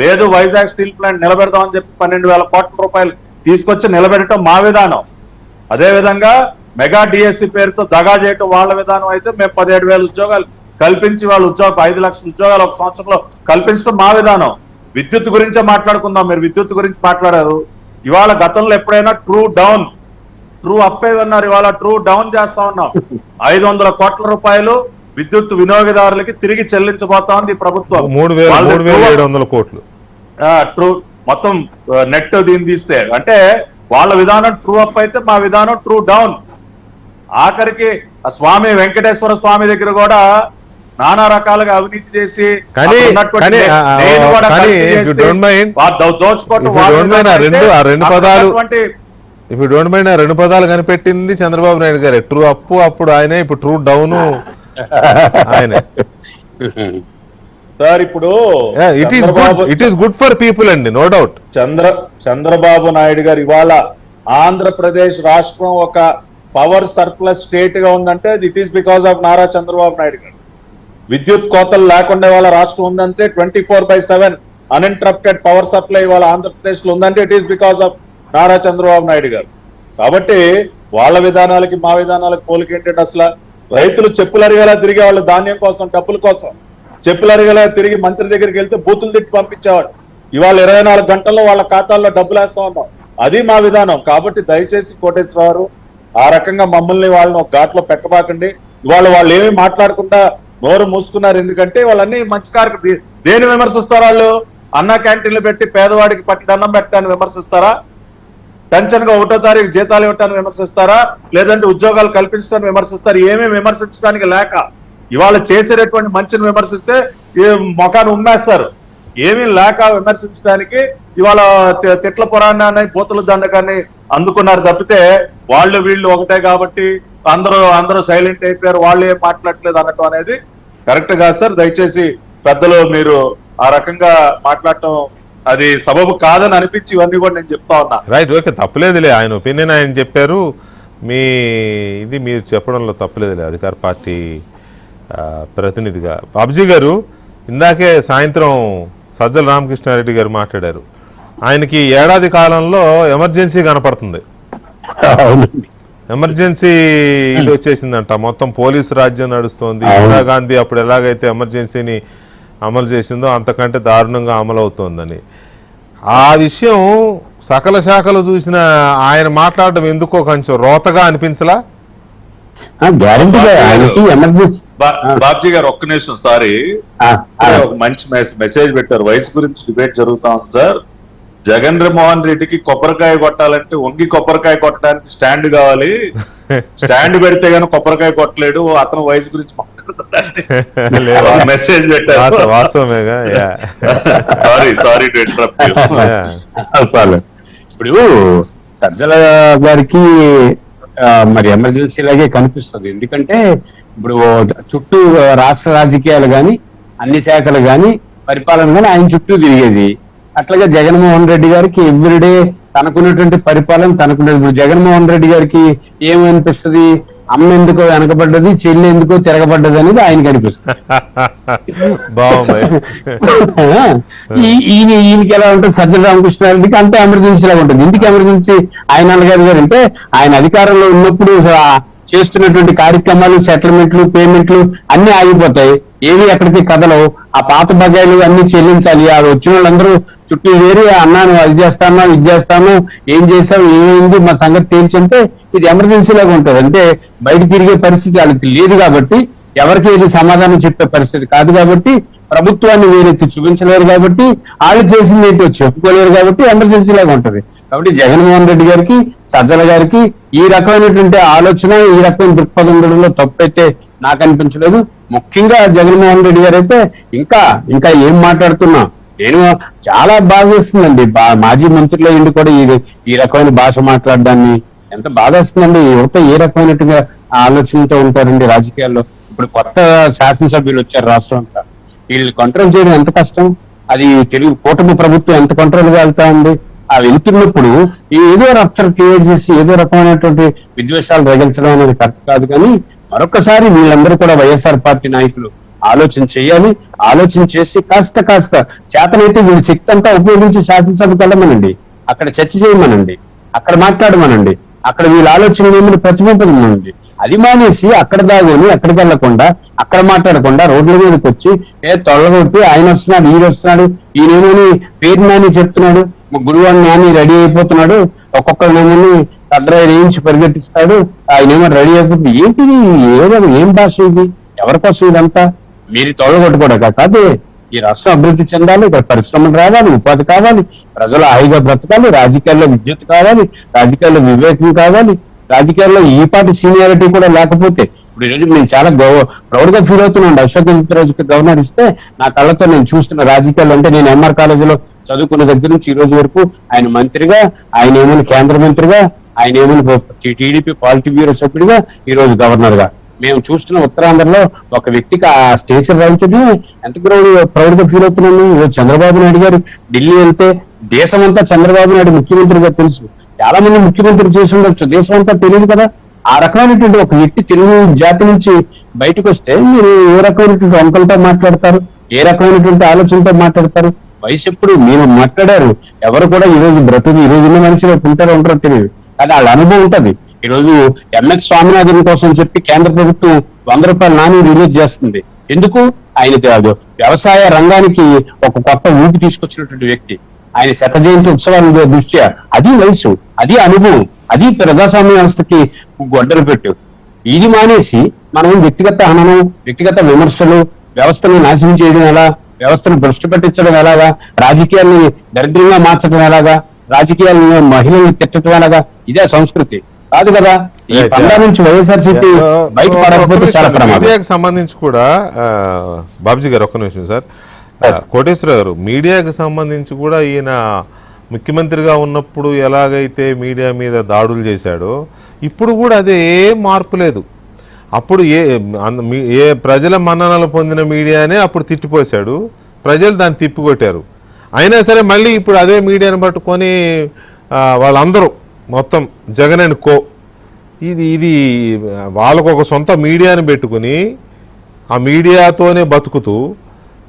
లేదు, వైజాగ్ స్టీల్ ప్లాంట్ నిలబెడదామని చెప్పి 12,000 కోట్ల రూపాయలు తీసుకొచ్చి నిలబెట్టడం మా విధానం. అదే విధంగా మెగా డిఎస్సి పేరుతో దగా చేయటం వాళ్ళ విధానం. అయితే మేము 17,000 ఉద్యోగాలు కల్పించి వాళ్ళ 5 లక్షల ఉద్యోగాలు ఒక సంవత్సరంలో కల్పించడం మా విధానం. విద్యుత్ గురించే మాట్లాడుకుందాం. మీరు విద్యుత్ గురించి మాట్లాడారు. ఇవాళ గతంలో ఎప్పుడైనా ట్రూ అప్ అన్నారు, ఇవాళ ట్రూ డౌన్ చేస్తా ఉన్నాం. 500 కోట్ల రూపాయలు విద్యుత్ వినియోగదారులకి తిరిగి చెల్లించబోతా ఉంది ప్రభుత్వం. 3,700 కోట్లు ట్రూ మొత్తం నెట్ దీన్ని తీస్తే. అంటే వాళ్ళ విధానం ట్రూ అప్ అయితే మా విధానం ట్రూ డౌన్. ఆఖరికి స్వామి వెంకటేశ్వర స్వామి దగ్గర కూడా నానా రకాలుగా అవినీతి చేసి కానీ అక్కడ ఉన్నటువంటి కానీ నేను కూడా కానీ కల్తీ if you చేసి don't mind, దోచుకోవటం if you don't mind, ఆ రెండు పదాలు ఇఫ్ యూ డోంట్ మైండ్, ఆ రెండు పదాలు కనిపెట్టింది చంద్రబాబు నాయుడు గారే. ట్రూ అప్పు అప్పుడు ఆయనే, ఇప్పుడు ట్రూ డౌన్ ఆయనే. సార్ ఇప్పుడు it is good for people అండి, నో డౌట్. చంద్రబాబు నాయుడు గారు ఇవాళ ఆంధ్రప్రదేశ్ రాష్ట్రం ఒక పవర్ సర్ప్లస్ స్టేట్ గా ఉందంటే it is because of Nara Chandrababu Naidu గారు. విద్యుత్ కోతలు లేకుండా ఇవాళ రాష్ట్రం ఉందంటే 24/7 అన్ఇంటరప్టెడ్ పవర్ సప్లై ఇవాళ ఆంధ్రప్రదేశ్ లో ఉందంటే it is because of Nara Chandrababu Naidu గారు. కాబట్టి వాళ్ళ విధానాలకి మా విధానాలకు పోలిక ఏంటంటే అసలు రైతులు చెప్పులు అరిగేలా తిరిగే వాళ్ళు ధాన్యం కోసం, డబ్బుల కోసం చెప్పులు అరిగేలా తిరిగి మంత్రి దగ్గరికి వెళ్తే బూతులు తిట్టి పంపించేవాడు. ఇవాళ 24 గంటల్లో వాళ్ళ ఖాతాల్లో డబ్బులు వేస్తా ఉన్నాం. అది మా విధానం. కాబట్టి దయచేసి కోటేశ్వరరావు ఆ రకంగా మమ్మల్ని వాళ్ళని ఒక ఘాట్లో పెట్టబాకండి. ఇవాళ వాళ్ళు ఏమీ మాట్లాడకుండా నోరు మూసుకున్నారు. ఎందుకంటే వాళ్ళన్నీ మంచి కార్యక్రమం. దేని విమర్శిస్తారు వాళ్ళు? అన్న క్యాంటీన్లు పెట్టి పేదవాడికి పట్టడన్నం పెట్టాలని విమర్శిస్తారా? పెన్షన్ గా 1వ తారీఖు జీతాలు ఇవ్వటాన్ని విమర్శిస్తారా? లేదంటే ఉద్యోగాలు కల్పించడాన్ని విమర్శిస్తారు? ఏమీ విమర్శించడానికి లేక ఇవాళ చేసేటటువంటి మంచిని విమర్శిస్తే మొఖాన్ని ఉమ్మేస్తారు. ఏమీ లేక విమర్శించడానికి ఇవాళ తిట్ల పురాణాన్ని, బూతుల దండకాన్ని అందుకున్నారు తప్పితే వాళ్ళు వీళ్ళు ఒకటే కాబట్టి అందరూ సైలెంట్ అయిపోయారు, వాళ్ళు ఏం మాట్లాడలేదు అనటం అనేది కరెక్ట్ కాదు సార్. దయచేసి పెద్దలు మీరు ఆ రకంగా మాట్లాడటం అది సబబు కాదని అనిపించి ఇవన్నీ కూడా నేను చెప్తా ఉన్నా. రైట్, ఓకే, తప్పలేదులే. ఆయన ఒపీనియన్ ఆయన చెప్పారు. ఇది మీరు చెప్పడంలో తప్పలేదులే అధికార పార్టీ ప్రతినిధిగా. బాబుజీ గారు ఇందాకే సాయంత్రం సజ్జల రామకృష్ణారెడ్డి గారు మాట్లాడారు. ఆయనకి ఏడాది కాలంలో ఎమర్జెన్సీ కనపడుతుంది. ఎమర్జెన్సీ ఇది వచ్చేసిందంట. మొత్తం పోలీసు రాజ్యం నడుస్తోంది. ఇందిరాగాంధీ అప్పుడు ఎలాగైతే ఎమర్జెన్సీని అమలు చేసిందో అంతకంటే దారుణంగా అమలు అవుతోందని. ఆ విషయం సకల శాఖలు చూసిన ఆయన మాట్లాడడం ఎందుకో కొంచెం రోతగా అనిపించలా? బాబ్జీ గారు ఒక్క నిమిషం, సారీ, ఒక మంచి మెసేజ్ పెట్టారు. వయసు గురించి డిబేట్ జరుగుతా ఉంది సార్. జగన్మోహన్ రెడ్డికి కొబ్బరికాయ కొట్టాలంటే వంగి కొబ్బరికాయ కొట్టడానికి స్టాండ్ కావాలి. స్టాండ్ పెడితే గానీ కొబ్బరికాయ కొట్టలేడు. అతను వయసు గురించి మెసేజ్ పెట్టారు. వాస్తవమేగా. Sorry to interrupt. ఇప్పుడు సజ్జల గారికి మరి ఎమర్జెన్సీ లాగే కనిపిస్తుంది. ఎందుకంటే ఇప్పుడు చుట్టూ రాష్ట్ర రాజకీయాలు గాని, అన్ని శాఖలు గాని, పరిపాలన గాని ఆయన చుట్టూ తిరిగేది. అట్లాగే జగన్మోహన్ రెడ్డి గారికి ఎవ్రీడే తనకున్నటువంటి పరిపాలన తనకున్నది. ఇప్పుడు జగన్మోహన్ రెడ్డి గారికి ఏమనిపిస్తుంది? అమ్మ ఎందుకో వెనకబడ్డది, చెల్లి ఎందుకో తిరగబడ్డది అనేది ఆయనకి అనిపిస్తుంది. ఈయనకి ఎలా ఉంటుంది? సజ్జల రామకృష్ణారెడ్డికి అంత ఎమర్జెన్సీ లాగా ఉంటుంది. ఎందుకు ఎమర్జెన్సీ? ఆయన అన్నగారు అంటే ఆయన అధికారంలో ఉన్నప్పుడు చేస్తున్నటువంటి కార్యక్రమాలు, సెటిల్మెంట్లు, పేమెంట్లు అన్ని ఆగిపోతాయి. ఏవి ఎక్కడికి కదలవు. ఆ పాత బకాయిలు అన్ని చెల్లించాలి. ఆ వచ్చిన వాళ్ళందరూ చుట్టూ వేరి అన్నాను, అది చేస్తాను, ఇది చేస్తాను, ఏం చేసావు, ఏమైంది, మా సంగతి తేల్చంటే ఇది ఎమర్జెన్సీ లాగా ఉంటుంది. అంటే బయట తిరిగే పరిస్థితి వాళ్ళకి లేదు కాబట్టి, ఎవరికి ఏది సమాధానం చెప్పే పరిస్థితి కాదు కాబట్టి, ప్రభుత్వాన్ని వేరెత్తి చూపించలేరు కాబట్టి, వాళ్ళు చేసింది ఏంటో చెప్పుకోలేరు కాబట్టి ఎమర్జెన్సీ లాగా ఉంటుంది. కాబట్టి జగన్మోహన్ రెడ్డి గారికి, సజ్జల గారికి ఈ రకమైనటువంటి ఆలోచన, ఈ రకమైన దృక్పథం ఉండడంలో తప్పైతే నాకు అనిపించలేదు. ముఖ్యంగా జగన్మోహన్ రెడ్డి గారు అయితే ఇంకా ఏం మాట్లాడుతున్నా నేను చాలా బాధేస్తుందండి. మాజీ మంత్రులు ఇండి కూడా ఈ రకమైన భాష మాట్లాడడాన్ని ఎంత బాధేస్తుందండి. యువత ఏ రకమైనట్టుగా ఆలోచనతో ఉంటారండి రాజకీయాల్లో. ఇప్పుడు కొత్త శాసనసభ్యులు వచ్చారు రాష్ట్రం అంతా. వీళ్ళు కంట్రోల్ చేయడం ఎంత కష్టం. అది తెలుగు కూటమి ప్రభుత్వం ఎంత కంట్రోల్గా వెళ్తా ఉంది. ఆ వెళ్తున్నప్పుడు ఏదో రప్చర్ క్రియేట్ చేసి ఏదో రకమైనటువంటి విద్వేషాలు రగిల్చడం అనేది కరెక్ట్ కాదు. కానీ మరొకసారి వీళ్ళందరూ కూడా వైఎస్ఆర్ పార్టీ నాయకులు ఆలోచన చేయాలి. ఆలోచన చేసి కాస్త చేతనైతే వీళ్ళ శక్తి అంతా ఉపయోగించి శాసనసభకు వెళ్ళమనండి, అక్కడ చర్చ చేయమనండి, అక్కడ మాట్లాడమనండి, అక్కడ వీళ్ళ ఆలోచన ఏమైనా ప్రతిబింబమనండి. అది మానేసి అక్కడ దాగోని అక్కడికి వెళ్లకుండా, అక్కడ మాట్లాడకుండా రోడ్ల మీదకి వచ్చి తొలగొట్టి ఆయన వస్తున్నాడు, ఈయన వస్తున్నాడు, ఈయనేమోని పేరు నాని చెప్తున్నాడు, గురువాన్ని నాని రెడీ అయిపోతున్నాడు, ఒక్కొక్కరినేమోని కడ్రాయి వేయించి పరిగెట్టిస్తాడు, ఆయనేమో రెడీ అయిపోతుంది. ఏంటిది? ఏం భాష ఇది? ఎవరి కోసం ఇదంతా? మీరు తొలగొట్టుకోవడం కాదు. ఈ రాష్ట్రం అభివృద్ధి చెందాలి, ఇక్కడ పరిశ్రమలు రావాలి, ఉపాధి కావాలి, ప్రజలు హాయిగా బ్రతకాలి, రాజకీయాల్లో విద్యుత్ కావాలి, రాజకీయాల్లో వివేకం కావాలి, రాజకీయాల్లో ఈ పాటి సీనియారిటీ కూడా లేకపోతే ఇప్పుడు ఈరోజు నేను చాలా ప్రౌడ్ గా ఫీల్ అవుతున్నాను. అశోక్ గజపతిరాజుకి గవర్నర్ ఇస్తే నా కళ్ళతో నేను చూస్తున్న రాజకీయాలు అంటే నేను ఎంఆర్ కాలేజీలో చదువుకున్న దగ్గర నుంచి ఈ రోజు వరకు ఆయన మంత్రిగా, ఆయన ఏమైనా కేంద్ర మంత్రిగా, ఆయన ఏమైనా టీడీపీ పాలిటీ బ్యూరో సభ్యుడిగా, ఈ రోజు గవర్నర్ గా మేము చూస్తున్న ఉత్తరాంధ్రలో ఒక వ్యక్తికి ఆ స్టేషన్ రాయించడం ఎంత ప్రౌడ్ గా ఫీల్ అవుతున్నాను. ఈరోజు చంద్రబాబు నాయుడు గారు ఢిల్లీ వెళ్తే దేశం అంతా చంద్రబాబు నాయుడు ముఖ్యమంత్రిగా తెలుసు, చాలా మంది ముఖ్యమంత్రి చేసి ఉండొచ్చు, దేశం అంతా తెలియదు కదా. ఆ రకమైనటువంటి ఒక వ్యక్తి తెలుగు జాతి నుంచి బయటకు వస్తే మీరు ఏ రకమైనటువంటి అంకలతో మాట్లాడతారు, ఏ రకమైనటువంటి ఆలోచనతో మాట్లాడతారు? వయసు ఎప్పుడు మీరు మాట్లాడారు, ఎవరు కూడా ఈ రోజు బ్రతుకు ఈ రోజున్న మనుషులు ఉంటారో ఉంటారో తెలియదు, కానీ వాళ్ళ అనుభవం ఉంటది. ఈ రోజు ఎంఎస్ స్వామినాథన్ కోసం చెప్పి కేంద్ర ప్రభుత్వం 100 రూపాయల నాణ్యం రిలీజ్ చేస్తుంది. ఎందుకు? ఆయన వ్యవసాయ రంగానికి ఒక కొత్త ఊపి తీసుకొచ్చినటువంటి వ్యక్తి. ఆయన శత జయంతి ఉత్సవాల దృష్ట్యా అది వయసు, అది అనుభవం, అది ప్రజాస్వామ్య వ్యవస్థకి గొడ్డలు పెట్టు. ఇది మానేసి మనం వ్యక్తిగత హననం, వ్యక్తిగత విమర్శలు, వ్యవస్థను నాశనం చేయడం ఎలా, వ్యవస్థను భ్రష్టు పట్టించడం ఎలాగా, రాజకీయాల్ని దరిద్రంగా మార్చడం ఎలాగా, రాజకీయాలను మహిళల్ని తిట్టడం ఎలాగా, ఇదే సంస్కృతి కాదు కదా. ఈ పండా నుంచి వైఎస్ఆర్సీపీ బయట పడకపోతే చాలా ప్రమాదం. మీడియాకి సంబంధించి కూడా బాబుజీ గారు ఒక్క నిమిషం సార్, కోటేశ్వర గారు, మీడియాకి సంబంధించి కూడా ఈయన ముఖ్యమంత్రిగా ఉన్నప్పుడు ఎలాగైతే మీడియా మీద దాడులు చేశాడో ఇప్పుడు కూడా అదే ఏం మార్పు లేదు. అప్పుడు ఏ ప్రజల మన్ననలు పొందిన మీడియానే అప్పుడు తిట్టిపోశాడు, ప్రజలు దాన్ని తిప్పికొట్టారు. అయినా సరే మళ్ళీ ఇప్పుడు అదే మీడియాని పట్టుకొని వాళ్ళందరూ మొత్తం జగన్ అండ్ కో ఇది వాళ్ళకు ఒక సొంత మీడియాని పెట్టుకుని ఆ మీడియాతోనే బతుకుతూ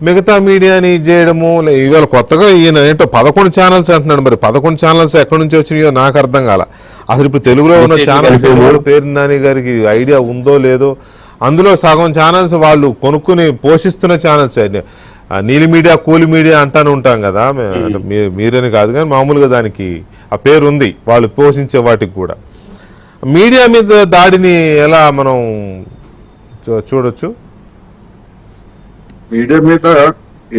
మిగతా మీడియాని చేయడము. ఇవాళ కొత్తగా ఈయన ఏంటో 11 ఛానల్స్ అంటున్నాడు. మరి 11 ఛానల్స్ ఎక్కడి నుంచి వచ్చినాయో నాకు అర్థం కాల. అసలు ఇప్పుడు తెలుగులో ఉన్న ఛానల్స్ పేరు నాని గారికి ఐడియా ఉందో లేదో. అందులో సగం ఛానల్స్ వాళ్ళు కొనుక్కుని పోషిస్తున్న ఛానల్స్. నీలి మీడియా, కూలి మీడియా అంటానే ఉంటాం కదా, మీరని కాదు కానీ మామూలుగా దానికి ఆ పేరు ఉంది వాళ్ళు పోషించే వాటికి కూడా. మీడియా మీద దాడిని ఎలా మనం చూడొచ్చు? మీడియా మీద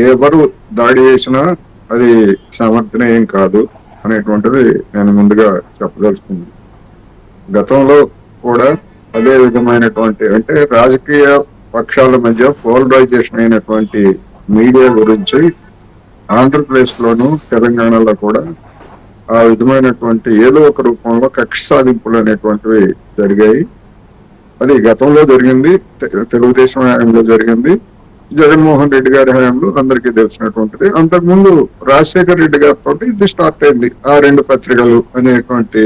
ఎవరు దాడి చేసినా అది సమర్థనీయం కాదు అనేటువంటిది నేను ముందుగా చెప్పదలుచుకుంది. గతంలో కూడా అదే విధమైనటువంటి అంటే రాజకీయ పక్షాల మధ్య పోలరైజేషన్ అయినటువంటి మీడియా గురించి ఆంధ్రప్రదేశ్ లోను తెలంగాణలో కూడా ఆ విధమైనటువంటి ఏదో ఒక రూపంలో కక్ష సాధింపులు అనేటువంటివి జరిగాయి. అది గతంలో జరిగింది, తెలుగుదేశం హయాంలో జరిగింది, జగన్మోహన్ రెడ్డి గారి హయాంలో అందరికీ తెలిసినటువంటిది. అంతకుముందు రాజశేఖర రెడ్డి గారితో ఇది స్టార్ట్ అయింది, ఆ 2 పత్రికలు అనేటువంటి.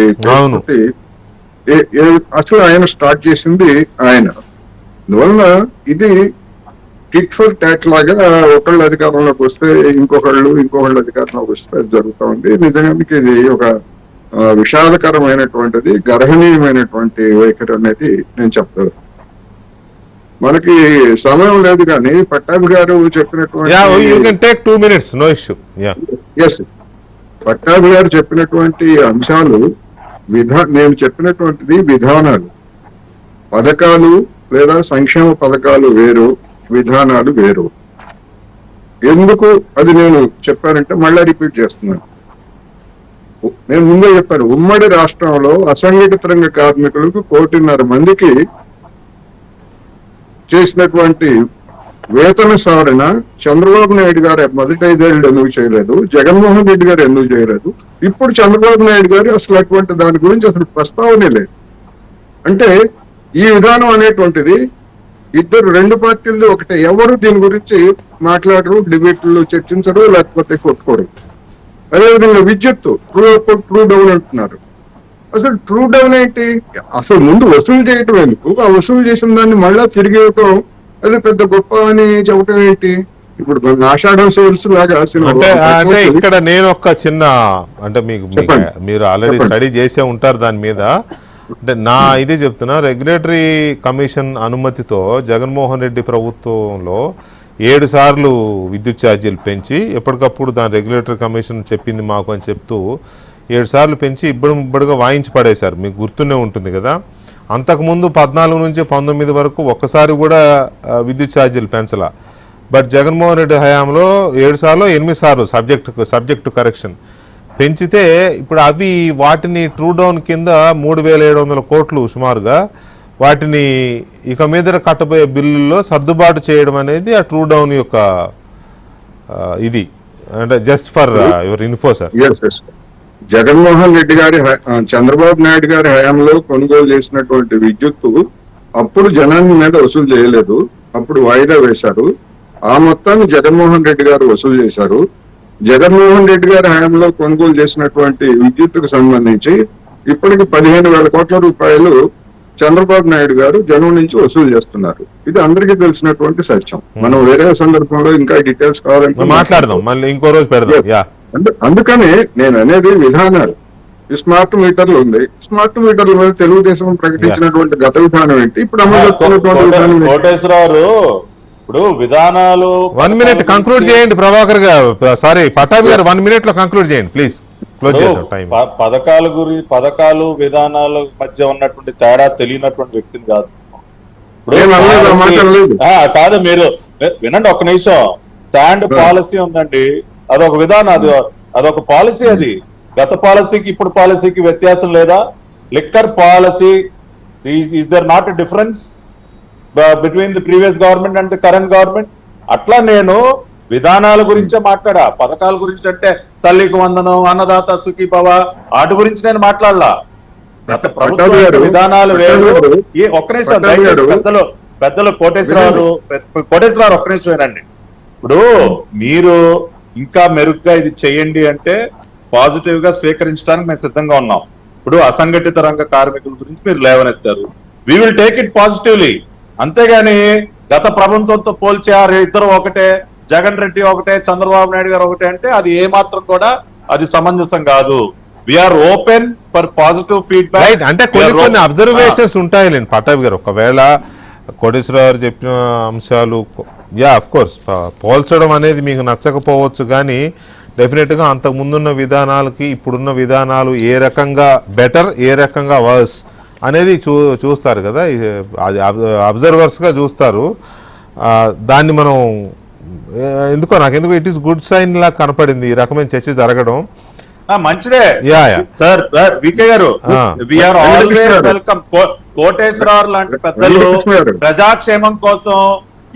అసలు ఆయన స్టార్ట్ చేసింది ఆయన. అందువలన ఇది టిట్ ఫర్ టాట్ లాగా ఒకళ్ళు అధికారంలోకి వస్తే ఇంకొకళ్ళు అధికారంలోకి వస్తే జరుగుతూ ఉంది. నిజానికి ఇది ఒక విషాదకరమైనటువంటిది, గర్హనీయమైనటువంటి వైఖరి అనేది నేను చెప్తాను. మనకి సమయం లేదు కానీ పట్టాభి గారు చెప్పినటువంటి పట్టాభి గారు చెప్పినటువంటి అంశాలు నేను చెప్పినటువంటిది విధానాలు, పథకాలు లేదా సంక్షేమ పథకాలు వేరు, విధానాలు వేరు. ఎందుకు అది నేను చెప్పానంటే మళ్ళా రిపీట్ చేస్తున్నాను. నేను ముందే చెప్పాను, ఉమ్మడి రాష్ట్రంలో అసంఘటిత రంగ కార్మికులకు 1.5 మందికి చేసినటువంటి వేతన సవరణ చంద్రబాబు నాయుడు గారు మొదటి 5 ఏళ్ళు ఎందుకు చేయలేదు, జగన్మోహన్ రెడ్డి గారు ఎందుకు చేయలేదు, ఇప్పుడు చంద్రబాబు నాయుడు గారు అసలు అటువంటి దాని గురించి అసలు ప్రస్తావనే లేదు. అంటే ఈ విధానం అనేటువంటిది 2 పార్టీలు ఒకటే, ఎవరు దీని గురించి మాట్లాడరు, డిబేట్లు చర్చించరు, లేకపోతే కొట్టుకోరు. అదేవిధంగా విద్యుత్తు ట్రూ డౌన్ అంటున్నారు. అసలు ట్రూ డౌన్ ఏంటి? అసలు ముందు వసూలు చేయటం ఎందుకు, ఆ వసూలు చేసిన దాన్ని మళ్ళా తిరిగి ఇవ్వటం అది పెద్ద గొప్ప అని చెప్పటం ఏంటి? ఇప్పుడు ఆషాఢం సేల్స్ లాగా అంటే ఇక్కడ నేను ఒక చిన్న అంటే మీరు ఆల్రెడీ స్టడీ చేసే ఉంటారు దాని మీద. అంటే నా ఇది చెప్తున్నా, రెగ్యులేటరీ కమిషన్ అనుమతితో జగన్మోహన్ రెడ్డి ప్రభుత్వంలో 7 సార్లు విద్యుత్ ఛార్జీలు పెంచి ఎప్పటికప్పుడు దాని రెగ్యులేటరీ కమిషన్ చెప్పింది మాకు అని చెప్తూ 7 సార్లు పెంచి ఇబ్బడిగా వాయించి పడేశారు. మీకు గుర్తునే ఉంటుంది కదా. అంతకుముందు 14 నుంచి 19 వరకు ఒక్కసారి కూడా విద్యుత్ ఛార్జీలు పెంచలా. బట్ జగన్మోహన్ రెడ్డి హయాంలో 7 సార్లు 8 సార్లు సబ్జెక్టు కరెక్షన్ పెంచితే ఇప్పుడు వాటిని ట్రూ డౌన్ కింద 3,700 కోట్లు సుమారుగా వాటిని ఇక మీద కట్టబోయే బిల్లుల్లో సర్దుబాటు చేయడం అనేది ఆ ట్రూ డౌన్ యొక్క ఇది అంటే just for your info sir. Yes Jaganmohan Reddy గారి చంద్రబాబు నాయుడు గారి హయాంలో కొనుగోలు చేసినటువంటి విద్యుత్తు అప్పుడు జనాన్ని మీద వసూలు చేయలేదు, అప్పుడు వాయిదా వేశారు. ఆ మొత్తాన్ని జగన్మోహన్ రెడ్డి గారు వసూలు చేశారు. జగన్మోహన్ రెడ్డి గారి హయాంలో కొనుగోలు చేసినటువంటి విద్యుత్తుకు సంబంధించి ఇప్పటికి 15,000 కోట్ల రూపాయలు చంద్రబాబు నాయుడు గారు జనం నుంచి వసూలు చేస్తున్నారు. ఇది అందరికీ తెలిసినటువంటి సత్యం. మనం వేరే సందర్భంలో ఇంకా డీటెయిల్స్ కావాలంటే మాట్లాడదాం, మళ్ళీ ఇంకో రోజు పెడదాం. యా, అందుకనే నేను అనేది విధానాలు. ఈ స్మార్ట్ మీటర్లు ఉంది, స్మార్ట్ మీటర్ల మీద తెలుగుదేశం ప్రకటించినటువంటి గత విధానం ఏంటి, ఇప్పుడు అమలు జరుగుతున్నటువంటి విధానం ఏంటి? కోటేశ్వరరావు ఇప్పుడు విధానాలు 1 minute కంక్లూడ్ చేయండి ప్రభాకర్ గారు, సారీ పటాబి గారు 1 minute లో కంక్లూడ్ చేయండి ప్లీజ్. క్లోజ్ చేద్దాం టైం. పథకాలు విధానాల మధ్య ఉన్నటువంటి తేడా తెలియనటువంటి వ్యక్తిని కాదు. నేను అనలేదు, ఆ మాట అనలేదు. కాదు, మీరు వినండి ఒక్క నిమిషం. శాండ్ పాలసీ ఉందండి, అదొక విధానం, అదొక పాలసీ. అది గత పాలసీకి ఇప్పుడు పాలసీకి వ్యత్యాసం లేదా? Liquor policy, is there not a difference between the previous government and the current government? అట్లా నేను విధానాల గురించే మాట్లాడా. పథకాల గురించి అంటే తల్లికి వందనం, అన్నదాత సుఖీభవ, వాటి గురించి నేను మాట్లాడలా. గత ప్రభుత్వ విధానాలు వేరు. ఒక్క నిమిషం పెద్దలు కోటేశ్వరరావు ఒక్క నిమిషం వినండి. ఇప్పుడు మీరు ఇంకా మెరుగ్గా ఇది చేయండి అంటే పాజిటివ్ గా స్వీకరించడానికి మేము సిద్ధంగా ఉన్నాం. ఇప్పుడు అసంఘటిత రంగ కార్మికుల గురించి మీరు లేవనెత్తారు, we will take it positively. అంతేగాని గత ప్రభుత్వంతో పోల్చారు ఇద్దరు ఒకటే, జగన్ రెడ్డి ఒకటే, చంద్రబాబు నాయుడు గారు ఒకటే అంటే అది ఏ మాత్రం కూడా అది సమంజసం కాదు. We are open for positive feedback. అంటే కొన్ని అబ్జర్వేషన్స్ ఉంటాయిలేండి పటాబి గారు. ఒకవేళ కోటేశ్వరరావు గారు చెప్పిన అంశాలు ఆఫ్ కోర్స్ పోల్చడం అనేది మీకు నచ్చకపోవచ్చు, కానీ డెఫినెట్గా అంతకు ముందున్న విధానాలకి ఇప్పుడున్న విధానాలు ఏ రకంగా బెటర్, ఏ రకంగా వర్స్ అనేది చూస్తారు కదా, అది అబ్జర్వర్స్గా చూస్తారు. దాన్ని మనం నాకెందుకు ఇట్ ఈస్ గుడ్ సైన్ లా కనపడింది ఈ రకమైన చర్చ జరగడం. మంచిదే సార్. వికే గారు, వీఆర్ ఆల్వేస్ వెల్కమ్. కోటేశ్వరరావు లాంటి పెద్దలు ప్రజాక్షేమం కోసం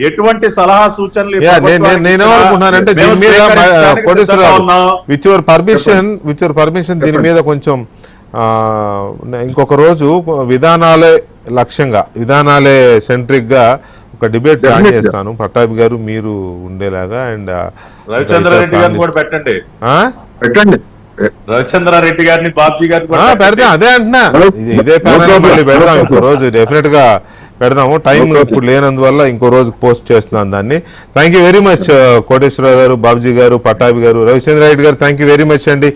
ఎటువంటి సలహా సూచనలు నేనేమనుకుంటున్నానంటే దీని మీద కోటేశ్వరరావు విత్ యువర్ పర్మిషన్ దీని మీద కొంచెం ఇంకొక రోజు విధానాలే లక్ష్యంగా, విధానాలే సెంట్రిక్ గా ఒక డిబేట్ ప్లాన్ చేస్తాను పట్టాభి గారు మీరు ఉండేలాగా. అండ్ రవిచంద్రారెడ్డి గారిని కూడా పెట్టండి. రవిచంద్రారెడ్డి గారిని, బాబ్జీ గారిని పెడదాం. అదే అంటున్నా, ఇదే ప్యానల్ మళ్ళీ పెడదాం, ఇంకో రోజు డెఫినెట్ గా పెడదాము. టైం ఇప్పుడు లేనందువల్ల ఇంకో రోజు పోస్ట్ చేస్తున్నాను దాన్ని. Thank you very much Koteswararao గారు, బాబ్జీ గారు, పట్టాభి గారు, రవిచంద్రారెడ్డి గారు, థ్యాంక్ యూ వెరీ మచ్ అండి.